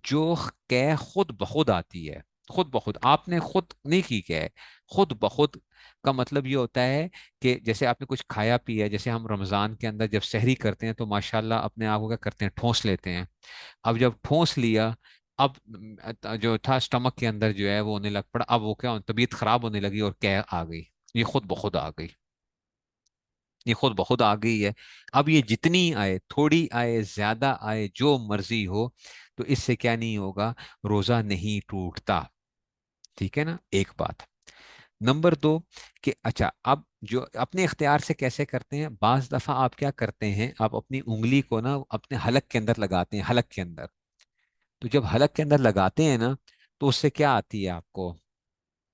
جو قے خود بخود آتی ہے، خود بخود آپ نے خود نہیں کی قے، خود بخود کا مطلب یہ ہوتا ہے کہ جیسے آپ نے کچھ کھایا پیا، جیسے ہم رمضان کے اندر جب سحری کرتے ہیں تو ماشاءاللہ اپنے آپ کو کیا کرتے ہیں، ٹھونس لیتے ہیں. اب جب ٹھونس لیا، اب جو تھا اسٹمک کے اندر جو ہے وہ ہونے لگ پڑا، اب وہ کیا طبیعت خراب ہونے لگی اور قے آ گئی. یہ خود بخود آ گئی، یہ خود بخود آ گئی ہے. اب یہ جتنی آئے، تھوڑی آئے زیادہ آئے جو مرضی ہو، تو اس سے کیا نہیں ہوگا، روزہ نہیں ٹوٹتا. ٹھیک ہے نا، ایک بات. نمبر 2، کہ اچھا اب جو اپنے اختیار سے کیسے کرتے ہیں، بعض دفعہ آپ کیا کرتے ہیں، آپ اپنی انگلی کو نا اپنے حلق کے اندر لگاتے ہیں، حلق کے اندر. تو جب حلق کے اندر لگاتے ہیں نا تو اس سے کیا آتی ہے آپ کو،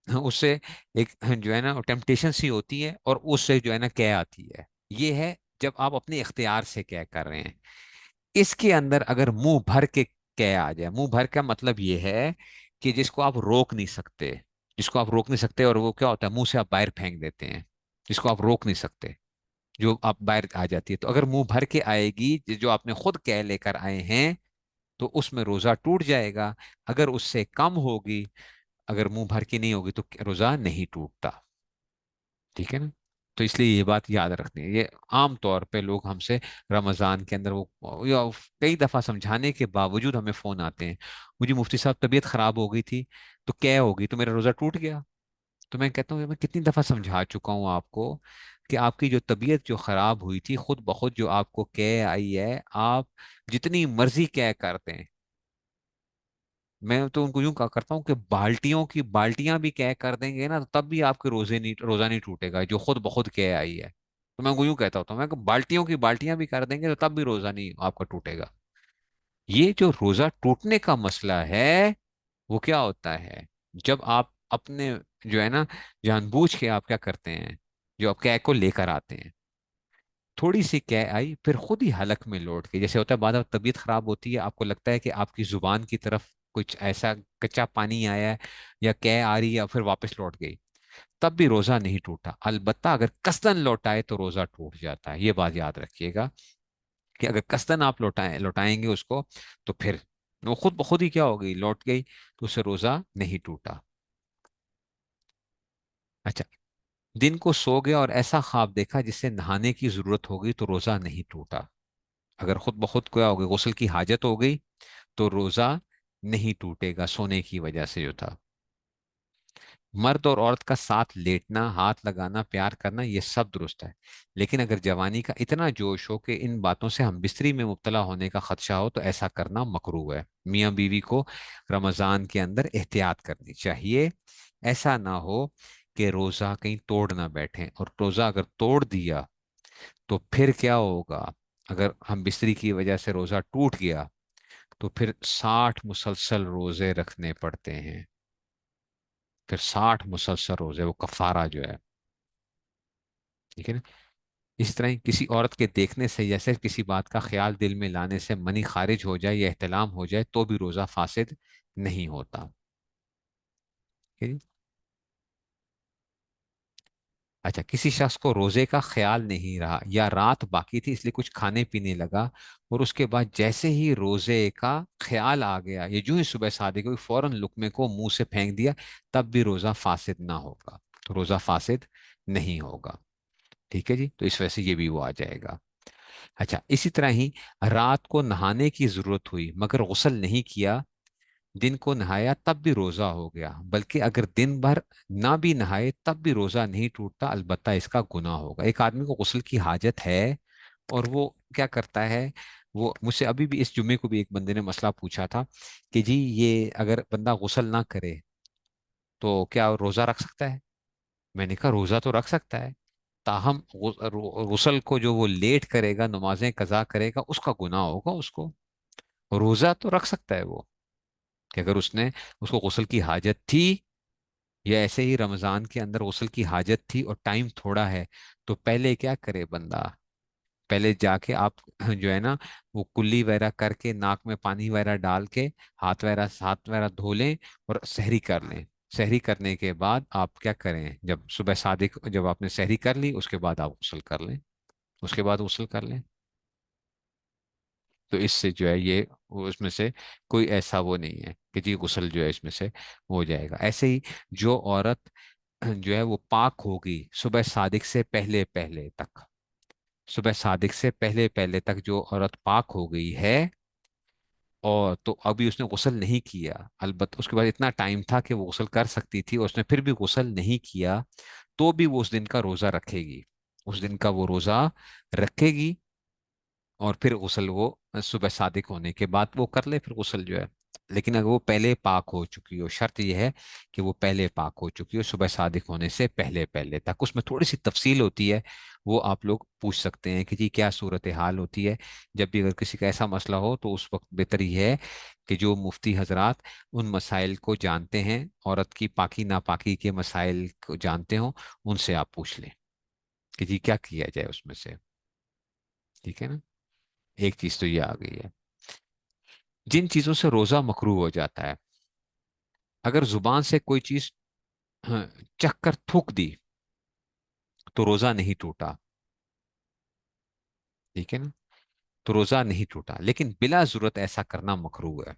اس سے ایک جو ہے نا ٹیمپٹیشن سی ہوتی ہے اور اس سے جو ہے نا کیا آتی ہے. یہ ہے جب آپ اپنے اختیار سے کیا کر رہے ہیں. اس کے اندر اگر منہ بھر کے کیا آ جائے، منہ بھر کا مطلب یہ ہے کہ جس کو آپ روک نہیں سکتے، جس کو آپ روک نہیں سکتے، اور وہ کیا ہوتا ہے منہ سے آپ باہر پھینک دیتے ہیں، جس کو آپ روک نہیں سکتے، جو آپ باہر آ جاتی ہے. تو اگر منہ بھر کے آئے گی جو آپ نے خود کہہ لے کر آئے ہیں تو اس میں روزہ ٹوٹ جائے گا. اگر اس سے کم ہوگی، اگر منہ بھر کے نہیں ہوگی تو روزہ نہیں ٹوٹتا. ٹھیک ہے نا. تو اس لیے یہ بات یاد رکھنی ہے. یہ عام طور پہ لوگ ہم سے رمضان کے اندر وہ یا کئی دفعہ سمجھانے کے باوجود ہمیں فون آتے ہیں، مجھے مفتی صاحب طبیعت خراب ہو گئی تھی تو کیا ہوگی تو میرا روزہ ٹوٹ گیا. تو میں کہتا ہوں میں کتنی دفعہ سمجھا چکا ہوں آپ کو کہ آپ کی جو طبیعت جو خراب ہوئی تھی خود بخود جو آپ کو کہہ آئی ہے، آپ جتنی مرضی کہہ کرتے ہیں. میں تو ان کو یوں کہا کرتا ہوں کہ بالٹیوں کی بالٹیاں بھی کہہ کر دیں گے نا تو تب بھی آپ کے روزہ نہیں ٹوٹے گا جو خود بخود کہہ آئی ہے. تو میں ان کو یوں کہتا ہوتا ہوں، میں کہ بالٹیوں کی بالٹیاں بھی کر دیں گے تو تب بھی روزہ نہیں آپ کا ٹوٹے گا. یہ جو روزہ ٹوٹنے کا مسئلہ ہے وہ کیا ہوتا ہے، جب آپ اپنے جو ہے نا جان بوجھ کے آپ کیا کرتے ہیں، جو آپ قے کو لے کر آتے ہیں. تھوڑی سی کہہ آئی پھر خود ہی حلق میں لوٹ گئی. جیسے ہوتا ہے بعد میں طبیعت خراب ہوتی ہے، آپ کو لگتا ہے کہ آپ کی زبان کی طرف کچھ ایسا کچا پانی آیا ہے، یا کہہ آ رہی ہے، یا پھر واپس لوٹ گئی، تب بھی روزہ نہیں ٹوٹا. البتہ اگر قصدن لوٹائے تو روزہ ٹوٹ جاتا ہے. یہ بات یاد رکھیے گا کہ اگر قصدن آپ لوٹائیں گے اس کو، تو پھر وہ خود بخود ہی کیا ہو گئی، لوٹ گئی، تو اسے روزہ نہیں ٹوٹا. اچھا، دن کو سو گیا اور ایسا خواب دیکھا جس سے نہانے کی ضرورت ہوگی تو روزہ نہیں ٹوٹا. اگر خود بخود کیا ہو گئی، غسل کی حاجت ہو گئی، تو روزہ نہیں ٹوٹے گا سونے کی وجہ سے جو تھا. مرد اور عورت کا ساتھ لیٹنا، ہاتھ لگانا، پیار کرنا، یہ سب درست ہے. لیکن اگر جوانی کا اتنا جوش ہو کہ ان باتوں سے ہم بستری میں مبتلا ہونے کا خدشہ ہو، تو ایسا کرنا مکروہ ہے. میاں بیوی کو رمضان کے اندر احتیاط کرنی چاہیے. ایسا نہ ہو کہ روزہ کہیں توڑ نہ بیٹھیں، اور روزہ اگر توڑ دیا تو پھر کیا ہوگا. اگر ہم بستری کی وجہ سے روزہ ٹوٹ گیا تو پھر 60 مسلسل روزے رکھنے پڑتے ہیں. پھر 60 مسلسل روزے، وہ کفارہ جو ہے. ٹھیک ہے نا. اس طرح ہی کسی عورت کے دیکھنے سے یا صرف کسی بات کا خیال دل میں لانے سے منی خارج ہو جائے یا احتلام ہو جائے تو بھی روزہ فاسد نہیں ہوتا. ٹھیک ہے جی؟ اچھا، کسی شخص کو روزے کا خیال نہیں رہا یا رات باقی تھی اس لیے کچھ کھانے پینے لگا، اور اس کے بعد جیسے ہی روزے کا خیال آ گیا، یہ جو ہی صبح صادق ہوئی فوراً لقمے کو منہ سے پھینک دیا، تب بھی روزہ فاسد نہ ہوگا. تو روزہ فاسد نہیں ہوگا. ٹھیک ہے جی، تو اس وجہ سے یہ بھی وہ آ جائے گا. اچھا، اسی طرح ہی رات کو نہانے کی ضرورت ہوئی مگر غسل نہیں کیا، دن کو نہایا تب بھی روزہ ہو گیا. بلکہ اگر دن بھر نہ بھی نہائے تب بھی روزہ نہیں ٹوٹتا، البتہ اس کا گناہ ہوگا. ایک آدمی کو غسل کی حاجت ہے اور وہ کیا کرتا ہے، وہ مجھ سے ابھی بھی اس جمعے کو بھی ایک بندے نے مسئلہ پوچھا تھا کہ جی یہ اگر بندہ غسل نہ کرے تو کیا روزہ رکھ سکتا ہے. میں نے کہا روزہ تو رکھ سکتا ہے، تاہم غسل کو جو وہ لیٹ کرے گا، نمازیں قضا کرے گا، اس کا گناہ ہوگا اس کو. روزہ تو رکھ سکتا ہے وہ، کہ اگر اس کو غسل کی حاجت تھی، یا ایسے ہی رمضان کے اندر غسل کی حاجت تھی اور ٹائم تھوڑا ہے، تو پہلے کیا کرے بندہ، پہلے جا کے آپ جو ہے نا وہ کلی وغیرہ کر کے ناک میں پانی وغیرہ ڈال کے ہاتھ وغیرہ دھو لیں اور سحری کر لیں. سحری کرنے کے بعد آپ کیا کریں، جب صبح صادق جب آپ نے سحری کر لی اس کے بعد آپ غسل کر لیں. اس کے بعد غسل کر لیں. تو اس سے جو ہے یہ اس میں سے کوئی ایسا وہ نہیں ہے کہ جی غسل جو ہے اس میں سے ہو جائے گا. ایسے ہی جو عورت جو ہے وہ پاک ہوگی صبح صادق سے پہلے پہلے تک، صبح صادق سے پہلے پہلے تک جو عورت پاک ہو گئی ہے، اور تو ابھی اس نے غسل نہیں کیا، البتہ اس کے بعد اتنا ٹائم تھا کہ وہ غسل کر سکتی تھی اور اس نے پھر بھی غسل نہیں کیا، تو بھی وہ اس دن کا روزہ رکھے گی. اس دن کا وہ روزہ رکھے گی، اور پھر غسل وہ صبح صادق ہونے کے بعد وہ کر لے پھر غسل جو ہے. لیکن اگر وہ پہلے پاک ہو چکی ہو، شرط یہ ہے کہ وہ پہلے پاک ہو چکی ہو صبح صادق ہونے سے پہلے پہلے تک. اس میں تھوڑی سی تفصیل ہوتی ہے، وہ آپ لوگ پوچھ سکتے ہیں کہ جی کیا صورتحال ہوتی ہے. جب بھی اگر کسی کا ایسا مسئلہ ہو تو اس وقت بہتر یہ ہے کہ جو مفتی حضرات ان مسائل کو جانتے ہیں، عورت کی پاکی ناپاکی کے مسائل کو جانتے ہوں، ان سے آپ پوچھ لیں کہ جی کیا کیا جائے اس میں سے. ٹھیک ہے نا. ایک چیز تو یہ آ گئی ہے. جن چیزوں سے روزہ مکروہ ہو جاتا ہے، اگر زبان سے کوئی چیز ہاں، چکھ کر تھوک دی تو روزہ نہیں ٹوٹا. ٹھیک ہے نا. تو روزہ نہیں ٹوٹا، لیکن بلا ضرورت ایسا کرنا مکروہ ہے.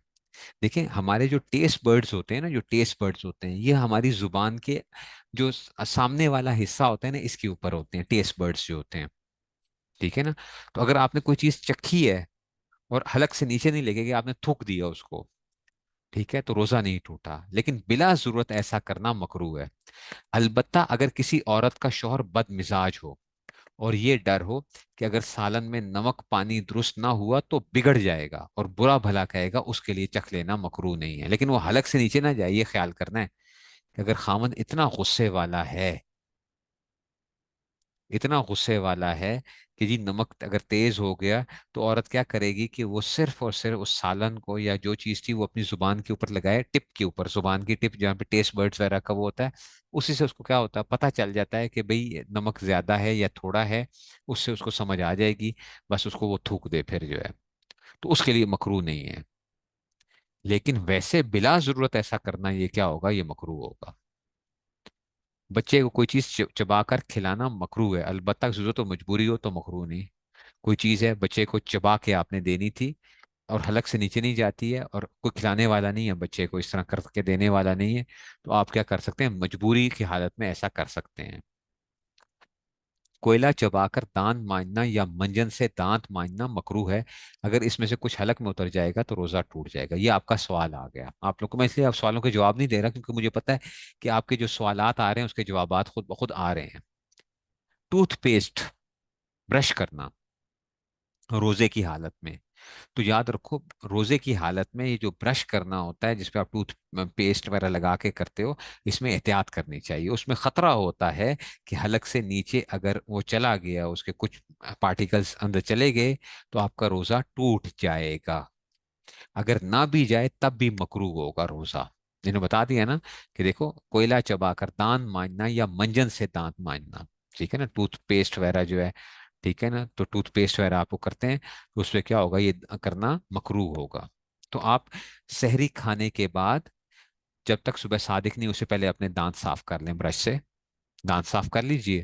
دیکھیں ہمارے جو ٹیسٹ برڈز ہوتے ہیں نا، جو ٹیسٹ برڈز ہوتے ہیں، یہ ہماری زبان کے جو سامنے والا حصہ ہوتا ہے نا، اس کے اوپر ہوتے ہیں ٹیسٹ برڈز جو ہوتے ہیں. ٹھیک ہے نا. تو اگر آپ نے کوئی چیز چکھی ہے اور حلق سے نیچے نہیں لگے گی، آپ نے تھوک دیا اس کو، ٹھیک ہے، تو روزہ نہیں ٹوٹا، لیکن بلا ضرورت ایسا کرنا مکروہ ہے. البتہ اگر کسی عورت کا شوہر بد مزاج ہو اور یہ ڈر ہو کہ اگر سالن میں نمک پانی درست نہ ہوا تو بگڑ جائے گا اور برا بھلا کہے گا، اس کے لیے چکھ لینا مکروہ نہیں ہے. لیکن وہ حلق سے نیچے نہ جائے، یہ خیال کرنا ہے کہ اگر خامند اتنا غصے والا ہے اتنا غصے والا ہے کہ جی نمک اگر تیز ہو گیا تو عورت کیا کرے گی کہ وہ صرف اور صرف اس سالن کو یا جو چیز تھی وہ اپنی زبان کے اوپر لگائے، ٹپ کے اوپر، زبان کی ٹپ جہاں پہ ٹیسٹ برڈز وغیرہ کا وہ ہوتا ہے، اسی سے اس کو کیا ہوتا ہے پتہ چل جاتا ہے کہ بھئی نمک زیادہ ہے یا تھوڑا ہے، اس سے اس کو سمجھ آ جائے گی، بس اس کو وہ تھوک دے پھر جو ہے، تو اس کے لیے مکروہ نہیں ہے۔ لیکن ویسے بلا ضرورت ایسا کرنا یہ کیا ہوگا، یہ مکروہ ہوگا۔ بچے کو کوئی چیز چبا کر کھلانا مکروہ ہے، البتہ ضرورت و مجبوری ہو تو مکروہ نہیں۔ کوئی چیز ہے بچے کو چبا کے آپ نے دینی تھی اور حلق سے نیچے نہیں جاتی ہے، اور کوئی کھلانے والا نہیں ہے بچے کو، اس طرح کر کے دینے والا نہیں ہے، تو آپ کیا کر سکتے ہیں، مجبوری کی حالت میں ایسا کر سکتے ہیں۔ کوئلہ چبا کر دانت مانجنا یا منجن سے دانت مانجنا مکروہ ہے، اگر اس میں سے کچھ حلق میں اتر جائے گا تو روزہ ٹوٹ جائے گا۔ یہ آپ کا سوال آ گیا آپ لوگ کو، میں اس لیے آپ سوالوں کے جواب نہیں دے رہا کیونکہ مجھے پتا ہے کہ آپ کے جو سوالات آ رہے ہیں اس کے جوابات خود بخود آ رہے ہیں۔ ٹوتھ پیسٹ برش کرنا روزے کی حالت میں، تو یاد رکھو روزے کی حالت میں یہ جو برش کرنا ہوتا ہے جس پہ آپ ٹوتھ پیسٹ وغیرہ لگا کے کرتے ہو، اس میں احتیاط کرنی چاہیے۔ اس میں خطرہ ہوتا ہے کہ حلق سے نیچے اگر وہ چلا گیا، اس کے کچھ پارٹیکلز اندر چلے گئے تو آپ کا روزہ ٹوٹ جائے گا۔ اگر نہ بھی جائے تب بھی مکروہ ہوگا روزہ۔ جنہوں بتا دیا نا کہ دیکھو کوئلہ چبا کر دانت مانجنا یا منجن سے دانت مانجنا، ٹھیک ہے نا، ٹوتھ پیسٹ وغیرہ جو ہے، ٹھیک ہے نا، تو ٹوتھ پیسٹ وغیرہ آپ کو کرتے ہیں تو اس پہ کیا ہوگا، یہ کرنا مکروہ ہوگا۔ تو آپ سحری کھانے کے بعد جب تک صبح صادق نہیں، اس سے پہلے اپنے دانت صاف کر لیں، برش سے دانت صاف کر لیجئے،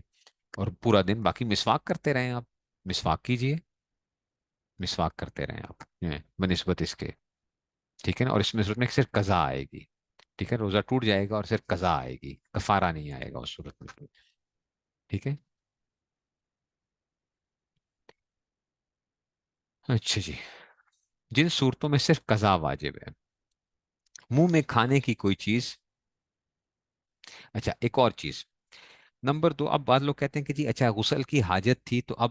اور پورا دن باقی مسواک کرتے رہیں آپ، مسواک کیجئے، مسواک کرتے رہیں آپ بنسبت اس کے، ٹھیک ہے نا، اور اس میں صورت میں صرف قضا آئے گی، ٹھیک ہے، روزہ ٹوٹ جائے گا اور صرف قضا آئے گی، کفارہ نہیں آئے گا اس صورت میں، ٹھیک ہے۔ اچھا جی، جن صورتوں میں صرف قضا واجب ہے، منہ میں کھانے کی کوئی چیز، اچھا ایک اور چیز، نمبر دو، اب بعض لوگ کہتے ہیں کہ جی اچھا غسل کی حاجت تھی، تو اب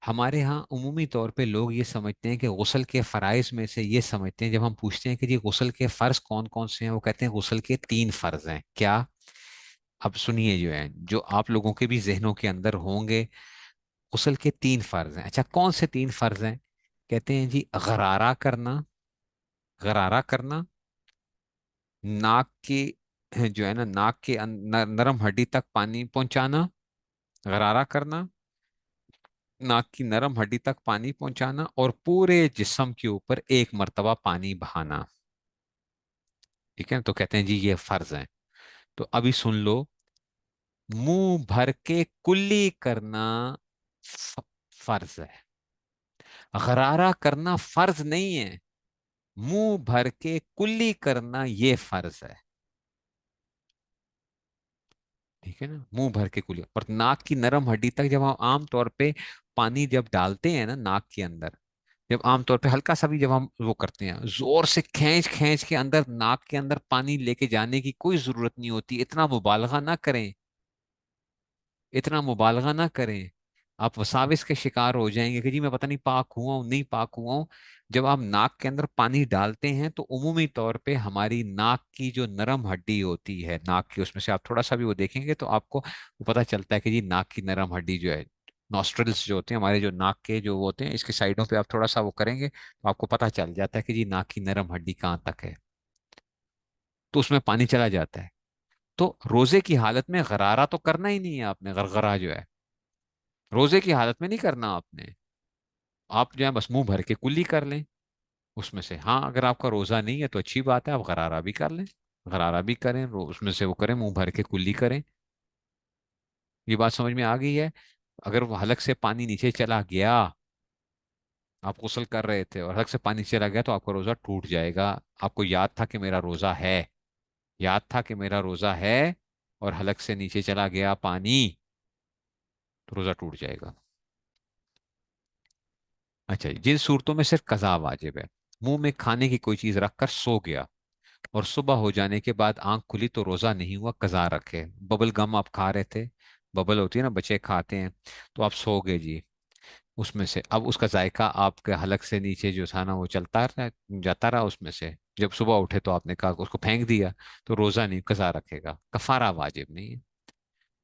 ہمارے ہاں عمومی طور پہ لوگ یہ سمجھتے ہیں کہ غسل کے فرائض میں سے یہ سمجھتے ہیں، جب ہم پوچھتے ہیں کہ جی غسل کے فرض کون کون سے ہیں، وہ کہتے ہیں غسل کے تین فرض ہیں، کیا؟ اب سنیے جو ہے، جو آپ لوگوں کے بھی ذہنوں کے اندر ہوں گے، غسل کے تین فرض ہیں۔ اچھا کون سے تین فرض ہیں؟ کہتے ہیں جی غرارہ کرنا، غرارہ کرنا، ناک کی جو ہے نا، ناک کے نرم ہڈی تک پانی پہنچانا، غرارہ کرنا، ناک کی نرم ہڈی تک پانی پہنچانا، اور پورے جسم کے اوپر ایک مرتبہ پانی بہانا، ٹھیک ہے نا؟ تو کہتے ہیں جی یہ فرض ہیں۔ تو ابھی سن لو، منہ بھر کے کلی کرنا ف- فرض ہے، غرارہ کرنا فرض نہیں ہے، منہ بھر کے کلی کرنا یہ فرض ہے، ٹھیک ہے نا، منہ بھر کے کلی، اور ناک کی نرم ہڈی تک جب ہم عام طور پہ پانی جب ڈالتے ہیں نا ناک کے اندر، جب عام طور پہ ہلکا سا بھی جب ہم وہ کرتے ہیں، زور سے کھینچ کھینچ کے اندر ناک کے اندر پانی لے کے جانے کی کوئی ضرورت نہیں ہوتی، اتنا مبالغہ نہ کریں، اتنا مبالغہ نہ کریں، آپ وساوس کے شکار ہو جائیں گے کہ جی میں پتہ نہیں پاک ہوا ہوں نہیں پاک ہوا ہوں۔ جب آپ ناک کے اندر پانی ڈالتے ہیں تو عمومی طور پہ ہماری ناک کی جو نرم ہڈی ہوتی ہے ناک کی، اس میں سے آپ تھوڑا سا بھی وہ دیکھیں گے تو آپ کو وہ پتہ چلتا ہے کہ جی ناک کی نرم ہڈی جو ہے، نوسٹرلس جو ہوتے ہیں ہمارے، جو ناک کے جو وہ ہوتے ہیں، اس کے سائڈوں پہ آپ تھوڑا سا وہ کریں گے تو آپ کو پتہ چل جاتا ہے کہ جی ناک کی نرم ہڈی کہاں تک ہے، تو اس میں پانی چلا جاتا ہے۔ تو روزے کی حالت میں غرارہ تو کرنا ہی نہیں ہے آپ نے، غرغرہ جو ہے روزے کی حالت میں نہیں کرنا آپ نے، آپ جو ہے بس منہ بھر کے کلی کر لیں اس میں سے، ہاں اگر آپ کا روزہ نہیں ہے تو اچھی بات ہے، آپ غرارہ بھی کر لیں، غرارہ بھی کریں، اس میں سے وہ کریں، منہ بھر کے کلی کریں۔ یہ بات سمجھ میں آ گئی ہے؟ اگر وہ حلق سے پانی نیچے چلا گیا، آپ غسل کر رہے تھے اور حلق سے پانی چلا گیا تو آپ کا روزہ ٹوٹ جائے گا، آپ کو یاد تھا کہ میرا روزہ ہے، یاد تھا کہ میرا روزہ ہے، اور حلق سے نیچے چلا گیا پانی، تو روزہ ٹوٹ جائے گا۔ اچھا جی، جن صورتوں میں صرف قضا واجب ہے، منہ میں کھانے کی کوئی چیز رکھ کر سو گیا اور صبح ہو جانے کے بعد آنکھ کھلی تو روزہ نہیں ہوا، قضا رکھے۔ ببل گم آپ کھا رہے تھے، ببل ہوتی ہے نا بچے کھاتے ہیں، تو آپ سو گئے جی، اس میں سے اب اس کا ذائقہ آپ کے حلق سے نیچے جو تھا نا وہ چلتا رہا، جاتا رہا اس میں سے، جب صبح اٹھے تو آپ نے کہا کہ اس کو پھینک دیا، تو روزہ نہیں، قضا رکھے گا، کفارہ واجب نہیں ہے،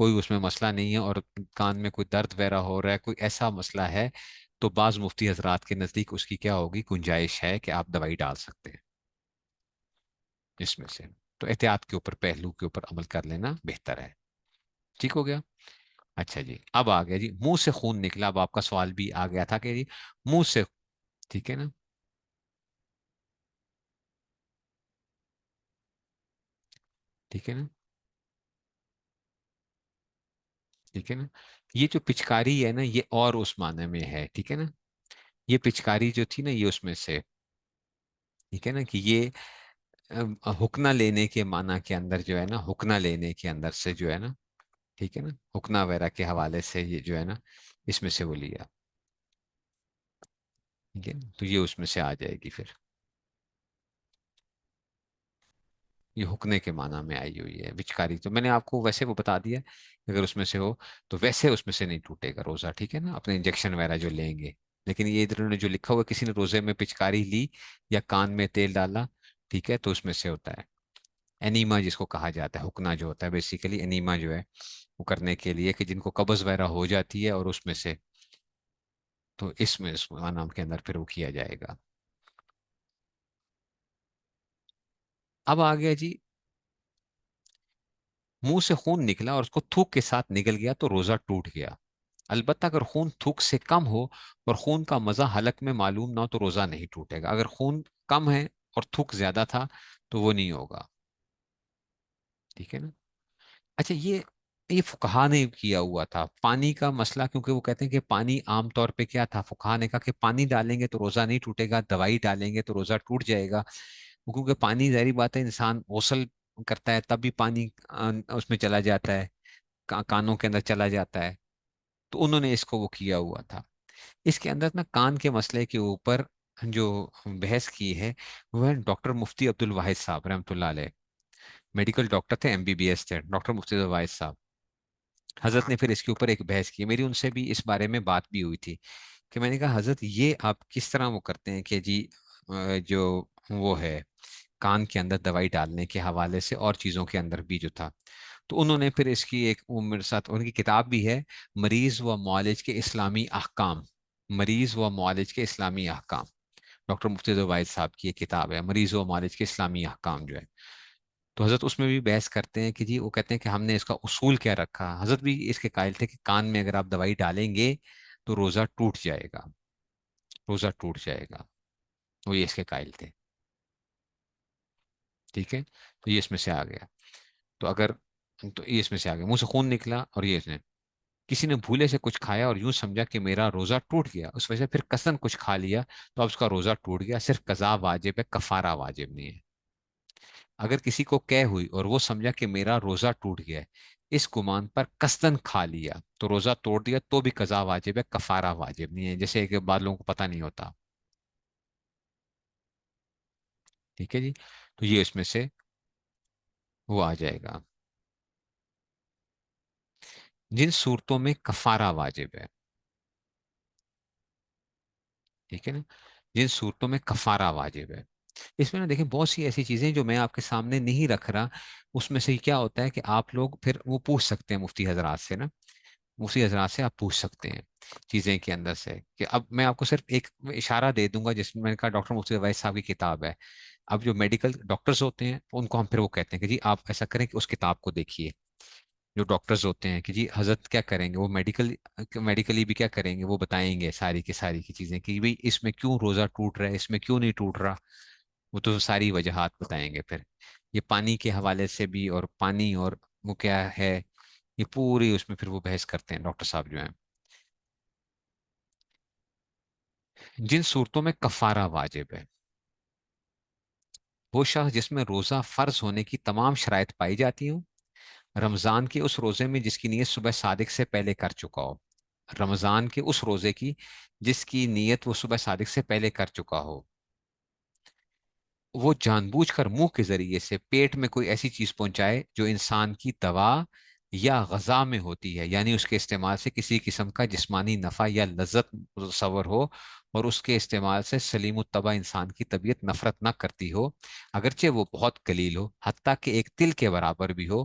کوئی اس میں مسئلہ نہیں ہے اور کان میں کوئی درد وغیرہ ہو رہا ہے، کوئی ایسا مسئلہ ہے، تو بعض مفتی حضرات کے نزدیک اس کی کیا ہوگی، گنجائش ہے کہ آپ دوائی ڈال سکتے ہیں اس میں سے۔ تو احتیاط کے اوپر، پہلو کے اوپر عمل کر لینا بہتر ہے۔ ٹھیک ہو گیا؟ اچھا جی، اب آ گیا جی منہ سے خون نکلا، اب آپ کا سوال بھی آ گیا تھا کہ جی منہ سے، ٹھیک ہے نا، ٹھیک ہے نا، ٹھیک ہے نا، یہ جو پچکاری ہے نا یہ اور اس معنی میں ہے، ٹھیک ہے نا، یہ پچکاری جو تھی نا یہ اس میں سے، ٹھیک ہے نا، کہ یہ حکمہ لینے کے معنی کے اندر جو ہے نا، حکمہ لینے کے اندر سے جو ہے نا، ٹھیک ہے نا، حکمہ وغیرہ کے حوالے سے یہ جو ہے نا اس میں سے وہ لیا، ٹھیک ہے نا؟ تو یہ اس میں سے آ جائے گی پھر، یہ حکنے کے معنی میں آئی ہوئی ہے بچکاری، تو میں نے آپ کو ویسے وہ بتا دیا، اگر اس میں سے ہو تو ویسے اس میں سے نہیں ٹوٹے گا روزہ، ٹھیک ہے نا، اپنے انجیکشن وغیرہ جو لیں گے، لیکن یہ ادھر نے جو لکھا ہوا کسی نے روزے میں پچکاری لی یا کان میں تیل ڈالا، ٹھیک ہے، تو اس میں سے ہوتا ہے اینیما جس کو کہا جاتا ہے، حکنا جو ہوتا ہے بیسیکلی اینیما جو ہے وہ کرنے کے لیے کہ جن کو قبض وغیرہ ہو جاتی ہے اور اس میں سے، تو اس نام کے اندر پھر وہ کیا جائے گا۔ اب آ گیا جی، منہ سے خون نکلا اور اس کو تھوک کے ساتھ نکل گیا تو روزہ ٹوٹ گیا، البتہ اگر خون تھوک سے کم ہو اور خون کا مزہ حلق میں معلوم نہ ہو تو روزہ نہیں ٹوٹے گا، اگر خون کم ہے اور تھوک زیادہ تھا تو وہ نہیں ہوگا، ٹھیک ہے نا۔ اچھا، یہ فقہا نے کیا ہوا تھا پانی کا مسئلہ، کیونکہ وہ کہتے ہیں کہ پانی عام طور پہ کیا تھا، فقہا نے کہا کہ پانی ڈالیں گے تو روزہ نہیں ٹوٹے گا، دوائی ڈالیں گے تو روزہ ٹوٹ جائے گا، کیونکہ پانی ظاہری بات ہے انسان غسل کرتا ہے تب بھی پانی اس میں چلا جاتا ہے، کانوں کے اندر چلا جاتا ہے، تو انہوں نے اس کو وہ کیا ہوا تھا۔ اس کے اندر نا کان کے مسئلے کے اوپر جو بحث کی ہے وہ ہے ڈاکٹر مفتی عبد الواحد صاحب رحمۃ اللہ علیہ، میڈیکل ڈاکٹر تھے، MBBS تھے ڈاکٹر مفتی عبد الواحد صاحب، حضرت نے پھر اس کے اوپر ایک بحث کی، میری ان سے بھی اس بارے میں بات بھی ہوئی تھی کہ میں نے کہا حضرت یہ آپ کس طرح وہ کرتے ہیں کہ جی جو وہ ہے کان کے اندر دوائی ڈالنے کے حوالے سے اور چیزوں کے اندر بھی جو تھا، تو انہوں نے پھر اس کی ایک وہ میرے ساتھ ان کی کتاب بھی ہے، مریض و معالج کے اسلامی احکام، مریض و معالج کے اسلامی احکام، ڈاکٹر مفتی واحد صاحب کی یہ کتاب ہے مریض و معالج کے اسلامی احکام جو ہے، تو حضرت اس میں بھی بحث کرتے ہیں کہ جی وہ کہتے ہیں کہ ہم نے اس کا اصول کیا رکھا، حضرت بھی اس کے قائل تھے کہ کان میں اگر آپ دوائی ڈالیں گے تو روزہ ٹوٹ جائے گا، روزہ ٹوٹ جائے گا، وہ یہ اس کے قائل تھے، ٹھیک ہے، تو یہ اس میں سے آ گیا، تو اگر، تو یہ اس میں سے آ گیا منہ سے خون نکلا اور یہ اس نے کسی نے بھولے سے کچھ کھایا اور یوں سمجھا کہ میرا روزہ ٹوٹ گیا، اس وجہ سے پھر قسم کچھ کھا لیا تو اب اس کا روزہ ٹوٹ گیا، صرف قضا واجب ہے، کفارہ واجب نہیں ہے۔ اگر کسی کو کہہ ہوئی اور وہ سمجھا کہ میرا روزہ ٹوٹ گیا ہے، اس گمان پر قصدن کھا لیا تو روزہ توڑ دیا تو بھی قضا واجب ہے، کفارہ واجب نہیں ہے، جیسے کہ بعض لوگوں کو پتہ نہیں ہوتا، ٹھیک ہے جی، تو یہ اس میں سے وہ آ جائے گا، جن صورتوں میں کفارہ واجب ہے، ٹھیک ہے نا، جن صورتوں میں کفارہ واجب ہے، اس میں نا دیکھیں بہت سی ایسی چیزیں جو میں آپ کے سامنے نہیں رکھ رہا، اس میں سے کیا ہوتا ہے کہ آپ لوگ پھر وہ پوچھ سکتے ہیں مفتی حضرات سے نا، مفتی حضرات سے آپ پوچھ سکتے ہیں چیزیں کے اندر سے، کہ اب میں آپ کو صرف ایک اشارہ دے دوں گا، جس میں نے کہا ڈاکٹر مفتی ویس صاحب کی کتاب ہے، اب جو میڈیکل ڈاکٹرز ہوتے ہیں ان کو ہم پھر وہ کہتے ہیں کہ جی آپ ایسا کریں کہ اس کتاب کو دیکھیے، جو ڈاکٹرز ہوتے ہیں کہ جی حضرت کیا کریں گے، وہ میڈیکلی بھی کیا کریں گے، وہ بتائیں گے ساری کی ساری کی چیزیں کہ بھئی اس میں کیوں روزہ ٹوٹ رہا ہے، اس میں کیوں نہیں ٹوٹ رہا، وہ تو ساری وجہات بتائیں گے پھر، یہ پانی کے حوالے سے بھی، اور پانی اور وہ کیا ہے، یہ پوری اس میں پھر وہ بحث کرتے ہیں ڈاکٹر صاحب جو ہیں، جن صورتوں میں کفارہ واجب ہے، وہ شخص جس میں روزہ فرض ہونے کی تمام شرائط پائی جاتی ہوں، رمضان کے اس روزے میں جس کی نیت صبح صادق سے پہلے کر چکا ہو، رمضان کے اس روزے کی جس کی نیت وہ صبح صادق سے پہلے کر چکا ہو، وہ جان بوجھ کر منہ کے ذریعے سے پیٹ میں کوئی ایسی چیز پہنچائے جو انسان کی دوا یا غذا میں ہوتی ہے، یعنی اس کے استعمال سے کسی قسم کا جسمانی نفع یا لذت متصور ہو اور اس کے استعمال سے سلیم الطبع انسان کی طبیعت نفرت نہ کرتی ہو، اگرچہ وہ بہت قلیل ہو، حتیٰ کہ ایک تل کے برابر بھی ہو،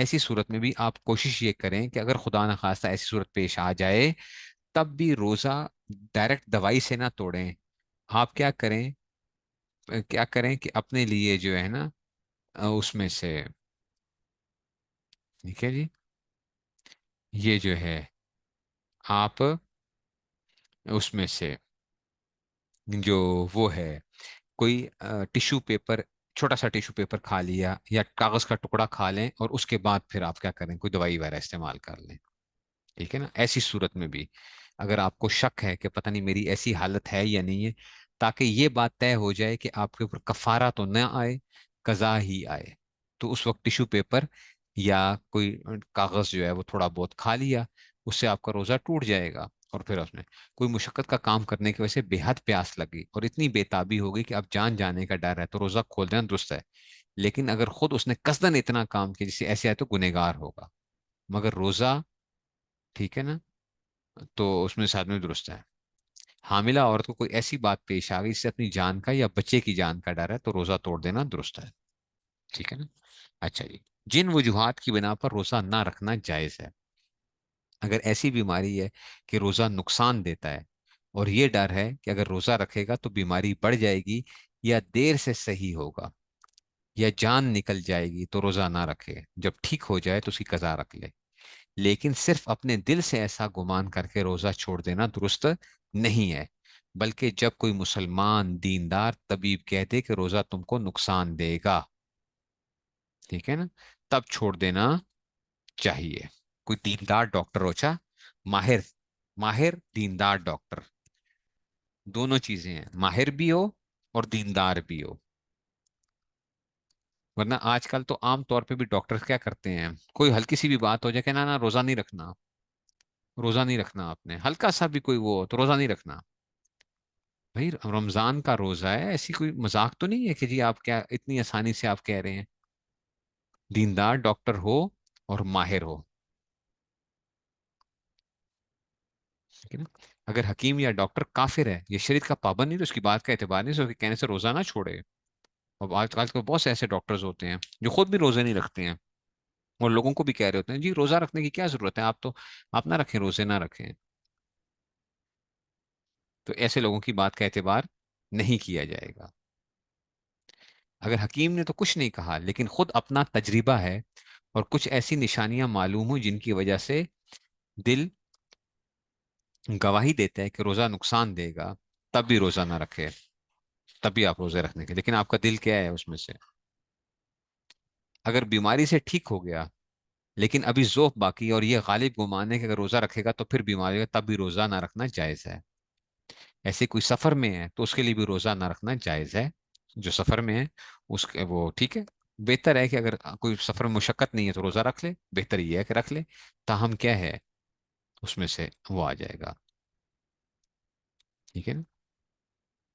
ایسی صورت میں بھی آپ کوشش یہ کریں کہ اگر خدا نخواستہ ایسی صورت پیش آ جائے، تب بھی روزہ ڈائریکٹ دوائی سے نہ توڑیں. آپ کیا کریں کہ اپنے لیے جو ہے نا، اس میں سے، ٹھیک ہے جی، یہ جو ہے آپ اس میں سے جو وہ ہے، کوئی ٹشو پیپر، چھوٹا سا ٹشو پیپر کھا لیا یا کاغذ کا ٹکڑا کھا لیں، اور اس کے بعد پھر آپ کیا کریں، کوئی دوائی وغیرہ استعمال کر لیں. ٹھیک ہے نا. ایسی صورت میں بھی اگر آپ کو شک ہے کہ پتہ نہیں میری ایسی حالت ہے یا نہیں ہے، تاکہ یہ بات طے ہو جائے کہ آپ کے اوپر کفارہ تو نہ آئے، قضا ہی آئے، تو اس وقت ٹشو پیپر یا کوئی کاغذ جو ہے وہ تھوڑا بہت کھا لیا، اس سے آپ کا روزہ ٹوٹ جائے گا. اور پھر اس میں کوئی مشقت کا کام کرنے کی وجہ سے بے حد پیاس لگی اور اتنی بےتابی ہو گئی کہ اب جان جانے کا ڈر ہے، تو روزہ کھول دینا درست ہے. لیکن اگر خود اس نے قصدن اتنا کام کیا جسے ایسے آئے تو گنہگار ہوگا. مگر روزہ، ٹھیک ہے نا، تو اس میں ساتھ میں درست ہے. حاملہ عورت کو کوئی ایسی بات پیش آ گئی جس سے اپنی جان کا یا بچے کی جان کا ڈر ہے، تو روزہ توڑ دینا درست ہے. ٹھیک ہے نا. اچھا جی، جن وجوہات کی بنا پر روزہ نہ رکھنا جائز ہے. اگر ایسی بیماری ہے کہ روزہ نقصان دیتا ہے، اور یہ ڈر ہے کہ اگر روزہ رکھے گا تو بیماری بڑھ جائے گی یا دیر سے صحیح ہوگا یا جان نکل جائے گی، تو روزہ نہ رکھے. جب ٹھیک ہو جائے تو اس کی قضا رکھ لے. لیکن صرف اپنے دل سے ایسا گمان کر کے روزہ چھوڑ دینا درست نہیں ہے، بلکہ جب کوئی مسلمان دیندار طبیب کہہ دے کہ روزہ تم کو نقصان دے گا، ٹھیک ہے نا، تب چھوڑ دینا چاہیے. کوئی دیندار ڈاکٹر ہوچا، ماہر، ماہر دیندار ڈاکٹر، دونوں چیزیں ہیں، ماہر بھی ہو اور دیندار بھی ہو. ورنہ آج کل تو عام طور پہ بھی ڈاکٹر کیا کرتے ہیں، کوئی ہلکی سی بھی بات ہو جائے کہ نا روزہ نہیں رکھنا، روزہ نہیں رکھنا، آپ نے ہلکا سا بھی کوئی وہ ہو تو روزہ نہیں رکھنا. بھائی رمضان کا روزہ ہے، ایسی کوئی مذاق تو نہیں ہے کہ جی آپ کیا اتنی آسانی سے آپ کہہ رہے ہیں. دیندار ڈاکٹر ہو اور ماہر ہو. ٹھیک ہے نا. اگر حکیم یا ڈاکٹر کافر ہے، یہ شریعت کا پابند نہیں، تو اس کی بات کا اعتبار نہیں، اس کے کہنے سے روزہ نہ چھوڑے. اور آج کل تو بہت سے ایسے ڈاکٹرز ہوتے ہیں جو خود بھی روزے نہیں رکھتے ہیں، اور لوگوں کو بھی کہہ رہے ہوتے ہیں جی روزہ رکھنے کی کیا ضرورت ہے، آپ تو آپ نہ رکھیں، روزے نہ رکھیں. تو ایسے لوگوں کی بات کا اعتبار نہیں کیا جائے گا. اگر حکیم نے تو کچھ نہیں کہا، لیکن خود اپنا تجربہ ہے اور کچھ ایسی نشانیاں معلوم ہوں جن کی وجہ سے دل گواہی دیتا ہے کہ روزہ نقصان دے گا، تب بھی روزہ نہ رکھے. تب بھی آپ روزے رکھنے کے، لیکن آپ کا دل کیا ہے اس میں سے. اگر بیماری سے ٹھیک ہو گیا لیکن ابھی ذوف باقی ہے، اور یہ غالب گمان ہے کہ اگر روزہ رکھے گا تو پھر بیماری ہوگا، تب بھی روزہ نہ رکھنا جائز ہے. ایسے کوئی سفر میں ہے تو اس کے لیے بھی روزہ نہ رکھنا جائز ہے. جو سفر میں ہے اس کے وہ ٹھیک ہے، بہتر ہے کہ اگر کوئی سفر میں مشقت نہیں ہے تو روزہ رکھ لے، بہتر یہ ہے کہ رکھ لے. تاہم کیا ہے، اس میں سے وہ آ جائے گا. ٹھیک ہے نا.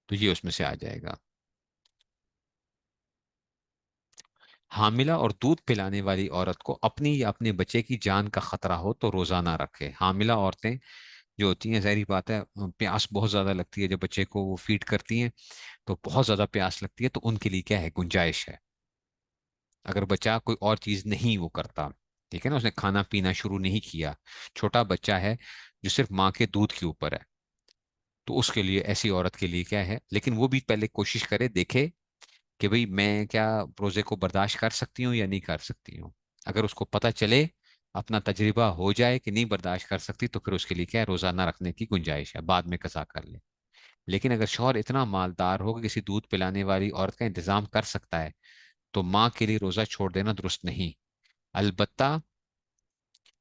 تو یہ اس میں سے آ جائے گا. حاملہ اور دودھ پلانے والی عورت کو اپنی یا اپنے بچے کی جان کا خطرہ ہو تو روزہ نہ رکھے. حاملہ عورتیں جو ہوتی ہیں، ظاہری بات ہے، پیاس بہت زیادہ لگتی ہے، جب بچے کو وہ فیڈ کرتی ہیں تو بہت زیادہ پیاس لگتی ہے، تو ان کے لیے کیا ہے، گنجائش ہے. اگر بچہ کوئی اور چیز نہیں وہ کرتا، ٹھیک ہے نا، اس نے کھانا پینا شروع نہیں کیا، چھوٹا بچہ ہے جو صرف ماں کے دودھ کے اوپر ہے، تو اس کے لیے، ایسی عورت کے لیے کیا ہے، لیکن وہ بھی پہلے کوشش کرے، دیکھے کہ بھئی میں کیا روزے کو برداشت کر سکتی ہوں یا نہیں کر سکتی ہوں. اگر اس کو پتہ چلے، اپنا تجربہ ہو جائے کہ نہیں برداشت کر سکتی، تو پھر اس کے لیے کیا ہے، روزہ نہ رکھنے کی گنجائش ہے، بعد میں قضا کر لے. لیکن اگر شوہر اتنا مالدار ہو کہ کسی دودھ پلانے والی عورت کا انتظام کر سکتا ہے، تو ماں کے لیے روزہ چھوڑ دینا درست نہیں. البتہ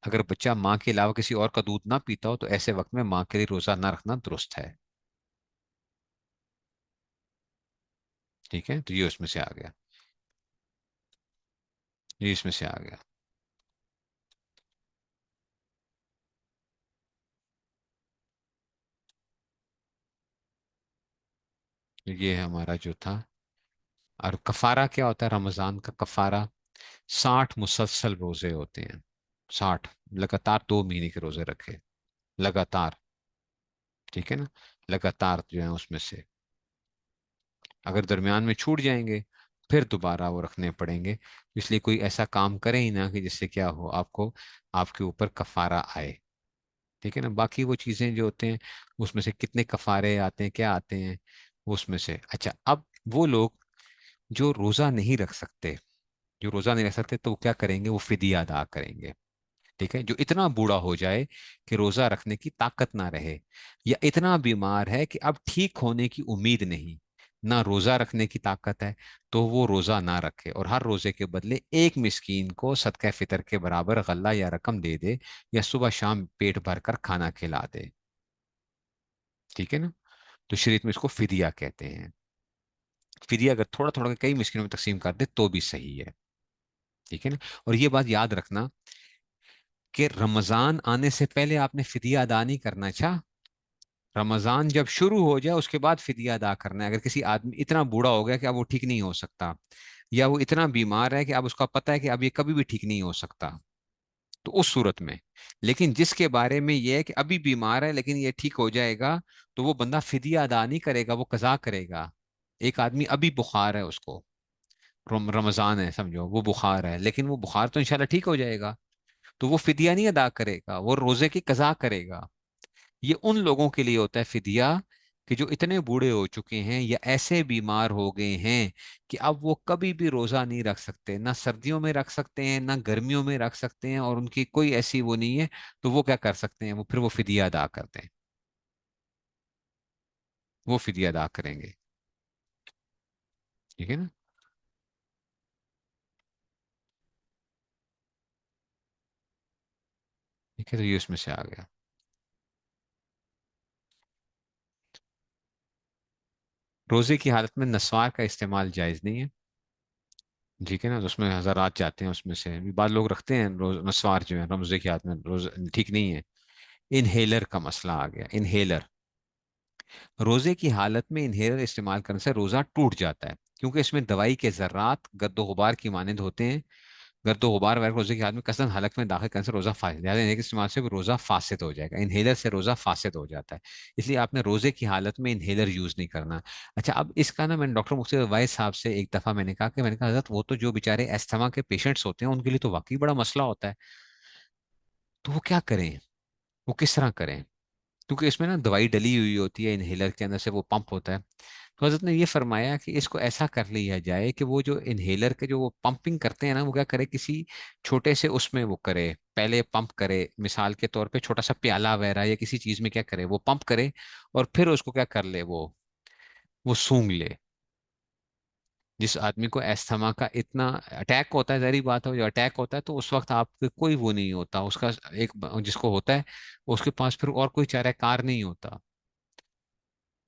اگر بچہ ماں کے علاوہ کسی اور کا دودھ نہ پیتا ہو، تو ایسے وقت میں ماں کے لیے روزہ نہ رکھنا درست ہے. ٹھیک ہے، تو یہ اس میں سے آ گیا، یہ اس میں سے آ گیا. تو یہ ہمارا جو تھا. اور کفارہ کیا ہوتا ہے رمضان کا کفارہ؟ 60 مسلسل روزے ہوتے ہیں، 60 لگاتار 2 مہینے کے روزے رکھے، لگاتار. ٹھیک ہے نا، لگاتار جو ہے اس میں سے اگر درمیان میں چھوٹ جائیں گے، پھر دوبارہ وہ رکھنے پڑیں گے. اس لیے کوئی ایسا کام کرے ہی نہ کہ جس سے کیا ہو، آپ کو، آپ کے اوپر کفارہ آئے، ٹھیک ہے نا؟ باقی وہ چیزیں جو ہوتے ہیں اس میں سے کتنے کفارے آتے ہیں، کیا آتے ہیں اس میں سے۔ اچھا، اب وہ لوگ جو روزہ نہیں رکھ سکتے، جو روزہ نہیں رکھ سکتے، تو وہ کیا کریں گے؟ وہ فدیہ ادا کریں گے، ٹھیک ہے؟ جو اتنا بوڑھا ہو جائے کہ روزہ رکھنے کی طاقت نہ رہے، یا اتنا بیمار ہے کہ اب ٹھیک ہونے کی امید نہیں، نہ روزہ رکھنے کی طاقت ہے، تو وہ روزہ نہ رکھے، اور ہر روزے کے بدلے ایک مسکین کو صدقہ فطر کے برابر غلہ یا رقم دے دے، یا صبح شام پیٹ بھر کر کھانا کھلا دے، ٹھیک ہے نا؟ تو شریعت میں اس کو فدیہ کہتے ہیں۔ فدیہ اگر تھوڑا تھوڑا کئی مسکینوں میں تقسیم کر دے تو بھی صحیح ہے، ٹھیک ہے نا؟ اور یہ بات یاد رکھنا کہ رمضان آنے سے پہلے آپ نے فدیہ ادا نہیں کرنا، اچھا؟ رمضان جب شروع ہو جائے اس کے بعد فدیہ ادا کرنا ہے۔ اگر کسی آدمی اتنا بوڑھا ہو گیا کہ اب وہ ٹھیک نہیں ہو سکتا، یا وہ اتنا بیمار ہے کہ اب اس کا پتہ ہے کہ اب یہ کبھی بھی ٹھیک نہیں ہو سکتا، تو اس صورت میں۔ لیکن جس کے بارے میں یہ ہے کہ ابھی بیمار ہے لیکن یہ ٹھیک ہو جائے گا، تو وہ بندہ فدیہ ادا نہیں کرے گا، وہ قضا کرے گا۔ ایک آدمی ابھی بخار ہے، اس کو رمضان ہے سمجھو، وہ بخار ہے، لیکن وہ بخار تو انشاءاللہ ٹھیک ہو جائے گا، تو وہ فدیہ نہیں ادا کرے گا، وہ روزے کی قضا کرے گا۔ یہ ان لوگوں کے لیے ہوتا ہے فدیہ کہ جو اتنے بوڑھے ہو چکے ہیں یا ایسے بیمار ہو گئے ہیں کہ اب وہ کبھی بھی روزہ نہیں رکھ سکتے، نہ سردیوں میں رکھ سکتے ہیں نہ گرمیوں میں رکھ سکتے ہیں، اور ان کی کوئی ایسی وہ نہیں ہے، تو وہ کیا کر سکتے ہیں؟ وہ پھر وہ فدیہ ادا کرتے ہیں، وہ فدیہ ادا کریں گے، ٹھیک ہے نا؟ ٹھیک ہے، تو یہ اس میں سے آ گیا۔ روزے کی حالت میں نسوار کا استعمال جائز نہیں ہے، ٹھیک ہے نا؟ تو اس میں حضرات جاتے ہیں، اس میں سے بھی بعض لوگ رکھتے ہیں نسوار جو ہے روزے کی حالت میں، روز ٹھیک نہیں ہے۔ انہیلر کا مسئلہ آ گیا، انہیلر۔ روزے کی حالت میں انہیلر استعمال کرنے سے روزہ ٹوٹ جاتا ہے، کیونکہ اس میں دوائی کے ذرات گرد و غبار کی مانند ہوتے ہیں۔ گرد و غبار وغیرہ روزے کی حالت میں کثرت حلق میں داخل کرنے سے روزہ فاسد، لہٰذا انہیلر کے استعمال سے روزہ فاسد ہو جائے گا، انہیلر سے روزہ فاسد ہو جاتا ہے۔ اس لیے آپ نے روزے کی حالت میں انہیلر یوز نہیں کرنا۔ اچھا، اب اس کا نا، میں نے ڈاکٹر مقصد وائز صاحب سے ایک دفعہ میں نے کہا، کہ میں نے کہا حضرت وہ تو جو بیچارے استھما کے پیشنٹس ہوتے ہیں ان کے لیے تو واقعی بڑا مسئلہ ہوتا ہے، تو وہ کیا کریں؟ وہ کس طرح کریں؟ کیونکہ اس میں نا دوائی ڈلی ہوئی ہوتی ہے، انہیلر کے اندر سے وہ پمپ ہوتا ہے۔ تو حضرت نے یہ فرمایا کہ اس کو ایسا کر لیا جائے کہ وہ جو انہیلر کے جو وہ پمپنگ کرتے ہیں نا، وہ کیا کرے؟ کسی چھوٹے سے اس میں وہ کرے، پہلے پمپ کرے، مثال کے طور پہ چھوٹا سا پیالہ وغیرہ یا کسی چیز میں کیا کرے، وہ پمپ کرے، اور پھر اس کو کیا کر لے، وہ سونگ لے۔ جس آدمی کو ایستھما کا اتنا اٹیک ہوتا ہے، ظاہری بات ہے جو اٹیک ہوتا ہے تو اس وقت آپ کے کوئی وہ نہیں ہوتا اس کا، ایک جس کو ہوتا ہے اس کے پاس پھر اور کوئی چارہ کار نہیں ہوتا،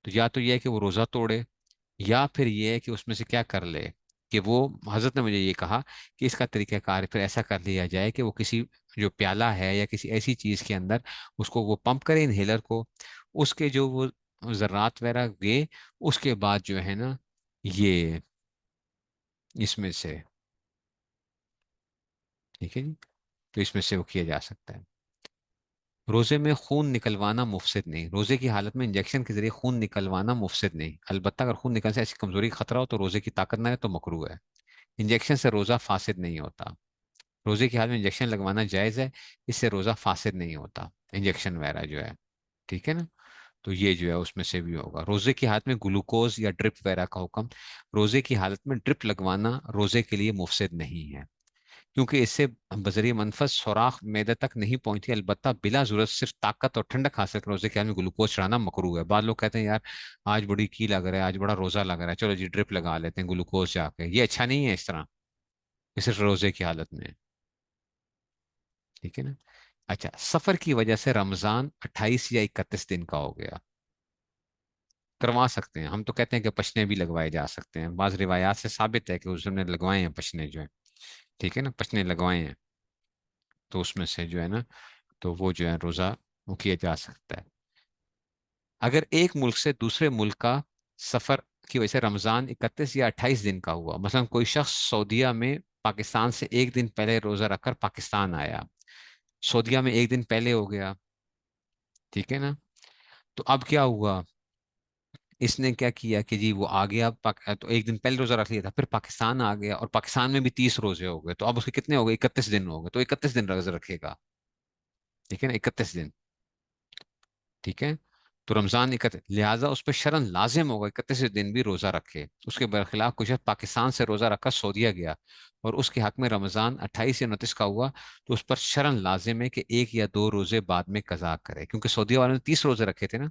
تو یا تو یہ ہے کہ وہ روزہ توڑے، یا پھر یہ ہے کہ اس میں سے کیا کر لے، کہ وہ، حضرت نے مجھے یہ کہا کہ اس کا طریقہ کار پھر ایسا کر لیا جائے کہ وہ کسی جو پیالہ ہے یا کسی ایسی چیز کے اندر اس کو وہ پمپ کرے انہیلر کو، اس کے جو وہ ذرات وغیرہ گئے، اس کے بعد جو ہے نا یہ اس میں سے، ٹھیک ہے جی، تو اس میں سے وہ کیا جا سکتا ہے۔ روزے میں خون نکلوانا مفسد نہیں، روزے کی حالت میں انجیکشن کے ذریعے خون نکلوانا مفسد نہیں، البتہ اگر خون نکلنے سے ایسی کمزوری کا خطرہ ہو تو روزے کی طاقت نہ ہے تو مکروہ ہے۔ انجیکشن سے روزہ فاسد نہیں ہوتا، روزے کی حالت میں انجیکشن لگوانا جائز ہے، اس سے روزہ فاسد نہیں ہوتا، انجیکشن وغیرہ جو ہے، ٹھیک ہے نا؟ تو یہ جو ہے اس میں سے بھی ہوگا۔ روزے کی حالت میں گلوکوز یا ڈرپ وغیرہ کا حکم، روزے کی حالت میں ڈرپ لگوانا روزے کے لیے مفسد نہیں ہے، کیونکہ اس سے بذریعہ منفذ سوراخ معدے تک نہیں پہنچتی، البتہ بلا ضرورت صرف طاقت اور ٹھنڈک حاصل کر روزے کے حال میں گلوکوز چڑھانا مکروہ ہے۔ بعض لوگ کہتے ہیں یار آج بڑی کی لگ رہا ہے، آج بڑا روزہ لگ رہا ہے، چلو جی ڈرپ لگا لیتے ہیں گلوکوز جا کے، یہ اچھا نہیں ہے اس طرح، یہ صرف روزے کی حالت میں ہے، ٹھیک ہے نا؟ اچھا، سفر کی وجہ سے رمضان 28 یا 31 دن کا ہو گیا، کروا سکتے ہیں، ہم تو کہتے ہیں کہ پشنے بھی لگوائے جا سکتے ہیں، بعض روایات سے ثابت ہے کہ اس نے لگوائے ہیں پشنے جو ہے، ٹھیک ہے نا؟ پشنے لگوائے ہیں، تو اس میں سے جو ہے نا، تو وہ جو ہے روزہ وہ کیا جا سکتا ہے۔ اگر ایک ملک سے دوسرے ملک کا سفر کی وجہ سے رمضان 31 یا 28 دن کا ہوا، مثلا کوئی شخص سعودیہ میں پاکستان سے ایک دن پہلے روزہ رکھ کر پاکستان آیا، سعودیہ میں ایک دن پہلے ہو گیا، ٹھیک ہے نا؟ تو اب کیا ہوا؟ اس نے کیا کیا کہ جی وہ آ گیا تو ایک دن پہلے روزہ رکھ لیا تھا، پھر پاکستان آ گیا اور پاکستان میں بھی 30 روزے ہو گئے، تو اب اس کے کتنے ہو گئے؟ 31 دن ہو گئے، تو 31 دن روزہ رکھے گا، ٹھیک ہے نا، 31 دن، ٹھیک ہے. تو رمضان 31، لہٰذا اس پہ شرن لازم ہوگا 31 دن بھی روزہ رکھے. اس کے برخلاف کچھ پاکستان سے روزہ رکھا سعودیہ گیا اور اس کے حق میں رمضان 28 یا 29 کا ہوا، تو اس پر شرن لازم ہے کہ 1 یا 2 روزے بعد میں قضا کرے، کیونکہ سعودیہ والوں نے 30 روزے رکھے تھے نا.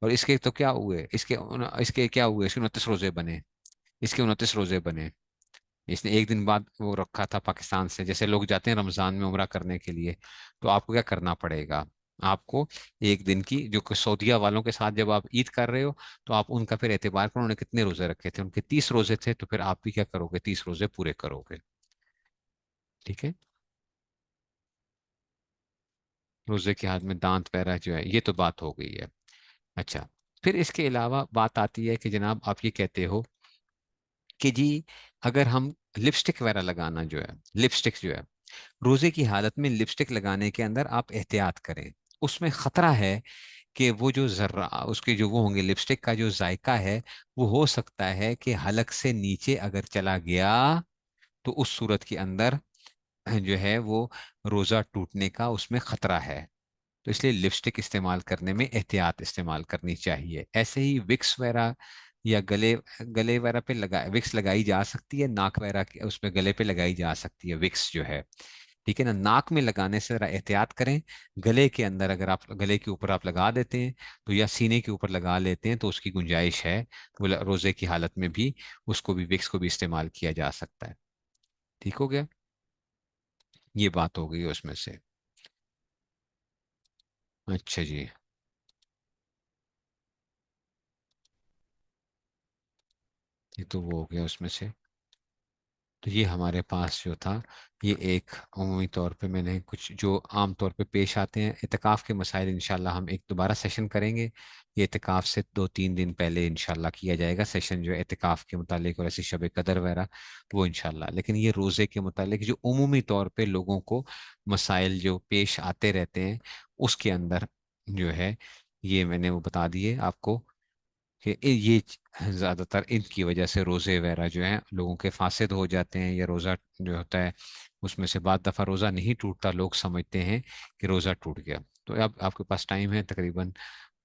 اور اس کے تو کیا ہوئے، اس کے کیا ہوئے، اس کے 29 روزے بنے، اس کے 29 روزے بنے. اس نے ایک دن بعد وہ رکھا تھا پاکستان سے. جیسے لوگ جاتے ہیں رمضان میں عمرہ کرنے کے لیے، تو آپ کو کیا کرنا پڑے گا؟ آپ کو ایک دن کی جو کہ سعودیہ والوں کے ساتھ جب آپ عید کر رہے ہو، تو آپ ان کا پھر اعتبار کرو، انہوں نے کتنے روزے رکھے تھے، ان کے 30 روزے تھے، تو پھر آپ بھی کیا کرو گے؟ 30 روزے پورے کرو گے، ٹھیک ہے. روزے کے ہاتھ میں دانت وغیرہ جو ہے، یہ تو بات ہو گئی ہے. اچھا، پھر اس کے علاوہ بات آتی ہے کہ جناب آپ یہ کہتے ہو کہ جی اگر ہم لپسٹک وغیرہ لگانا جو ہے، لپسٹک جو ہے، روزے کی حالت میں لپسٹک لگانے کے اندر آپ احتیاط کریں. اس میں خطرہ ہے کہ وہ جو ذرہ اس کے جو وہ ہوں گے، لپسٹک کا جو ذائقہ ہے، وہ ہو سکتا ہے کہ حلق سے نیچے اگر چلا گیا، تو اس صورت کے اندر جو ہے وہ روزہ ٹوٹنے کا اس میں خطرہ ہے. تو اس لیے لپسٹک استعمال کرنے میں احتیاط استعمال کرنی چاہیے. ایسے ہی وکس وغیرہ یا گلے گلے وغیرہ پہ وکس لگائی جا سکتی ہے، ناک وغیرہ اس پہ گلے پہ لگائی جا سکتی ہے وکس جو ہے، ٹھیک ہے نا. ناک میں لگانے سے ذرا احتیاط کریں. گلے کے اندر اگر آپ گلے کے اوپر آپ لگا دیتے ہیں تو، یا سینے کے اوپر لگا لیتے ہیں تو اس کی گنجائش ہے، وہ روزے کی حالت میں بھی اس کو بھی وکس کو بھی استعمال کیا جا سکتا ہے. ٹھیک ہو گیا، یہ بات ہو گئی اس میں سے. اچھا جی. یہ تو وہ ہو گیا اس میں سے. تو یہ ہمارے پاس جو تھا، یہ ایک عمومی طور پہ میں نے کچھ جو عام طور پہ پیش آتے ہیں اعتکاف کے مسائل، انشاءاللہ ہم ایک دوبارہ سیشن کریں گے. یہ اعتکاف سے 2-3 دن پہلے انشاءاللہ کیا جائے گا سیشن، جو ہے اعتکاف کے متعلق اور ایسی شب قدر وغیرہ، وہ انشاءاللہ. لیکن یہ روزے کے متعلق جو عمومی طور پہ لوگوں کو مسائل جو پیش آتے رہتے ہیں، اس کے اندر جو ہے یہ میں نے وہ بتا دیے آپ کو کہ یہ زیادہ تر ان کی وجہ سے روزے وغیرہ جو ہیں لوگوں کے فاسد ہو جاتے ہیں، یا روزہ جو ہوتا ہے اس میں سے بعض دفعہ روزہ نہیں ٹوٹتا، لوگ سمجھتے ہیں کہ روزہ ٹوٹ گیا. تو اب آپ کے پاس ٹائم ہے تقریباً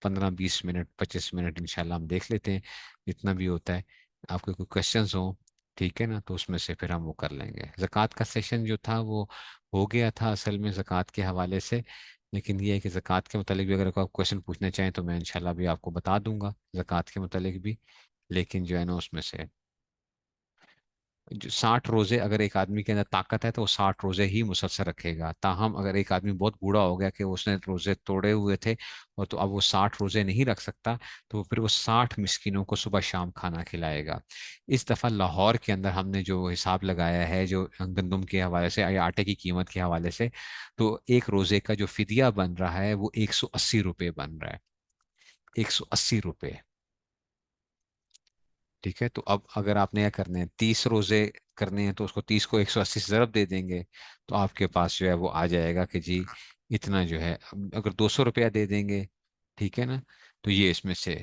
15-20 منٹ 25 منٹ، انشاءاللہ ہم دیکھ لیتے ہیں جتنا بھی ہوتا ہے. آپ کے کوئی کوشچنز ہوں، ٹھیک ہے نا، تو اس میں سے پھر ہم وہ کر لیں گے. زکوٰۃ کا سیشن جو تھا وہ ہو گیا تھا اصل میں زکوٰۃ کے حوالے سے. لیکن یہ ہے کہ زکوٰۃ کے متعلق بھی اگر آپ کوشچن پوچھنا چاہیں تو میں انشاءاللہ بھی آپ کو بتا دوں گا زکوٰۃ کے متعلق بھی. لیکن جو ہے نا اس میں سے جو 60 روزے اگر ایک آدمی کے اندر طاقت ہے تو وہ 60 روزے ہی مسلسل رکھے گا. تاہم اگر ایک آدمی بہت بوڑھا ہو گیا کہ اس نے روزے توڑے ہوئے تھے، اور تو اب وہ 60 روزے نہیں رکھ سکتا، تو پھر وہ 60 مسکینوں کو صبح شام کھانا کھلائے گا. اس دفعہ لاہور کے اندر ہم نے جو حساب لگایا ہے، جو گندم کے حوالے سے یا آٹے کی قیمت کے حوالے سے، تو ایک روزے کا جو فدیہ بن رہا ہے وہ 180 روپے بن رہا ہے. 180 روپے، ٹھیک ہے. تو اب اگر آپ نے یہ کرنے ہیں 30 روزے کرنے ہیں، تو اس کو 30 کو 180 سے ضرب دے دیں گے، تو آپ کے پاس جو ہے وہ آ جائے گا کہ جی اتنا جو ہے. اگر 200 روپیہ دے دیں گے، ٹھیک ہے نا، تو یہ اس میں سے،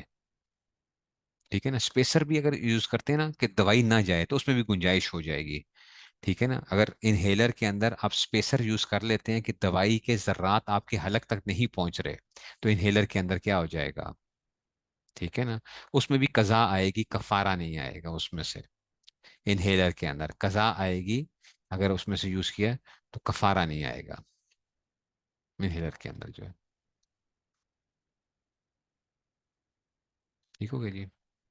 ٹھیک ہے نا. اسپیسر بھی اگر یوز کرتے ہیں نا کہ دوائی نہ جائے، تو اس میں بھی گنجائش ہو جائے گی، ٹھیک ہے نا. اگر انہیلر کے اندر آپ اسپیسر یوز کر لیتے ہیں کہ دوائی کے ذرات آپ کے حلق تک نہیں پہنچ رہے، تو انہیلر کے اندر کیا ہو جائے گا، ٹھیک ہے نا. اس میں بھی قضا آئے گی، کفارہ نہیں آئے گا اس میں سے. انہیلر کے اندر قضا آئے گی اگر اس میں سے یوز کیا، تو کفارہ نہیں آئے گا انہیلر کے اندر جو ہے. ٹھیک ہو گیا جی.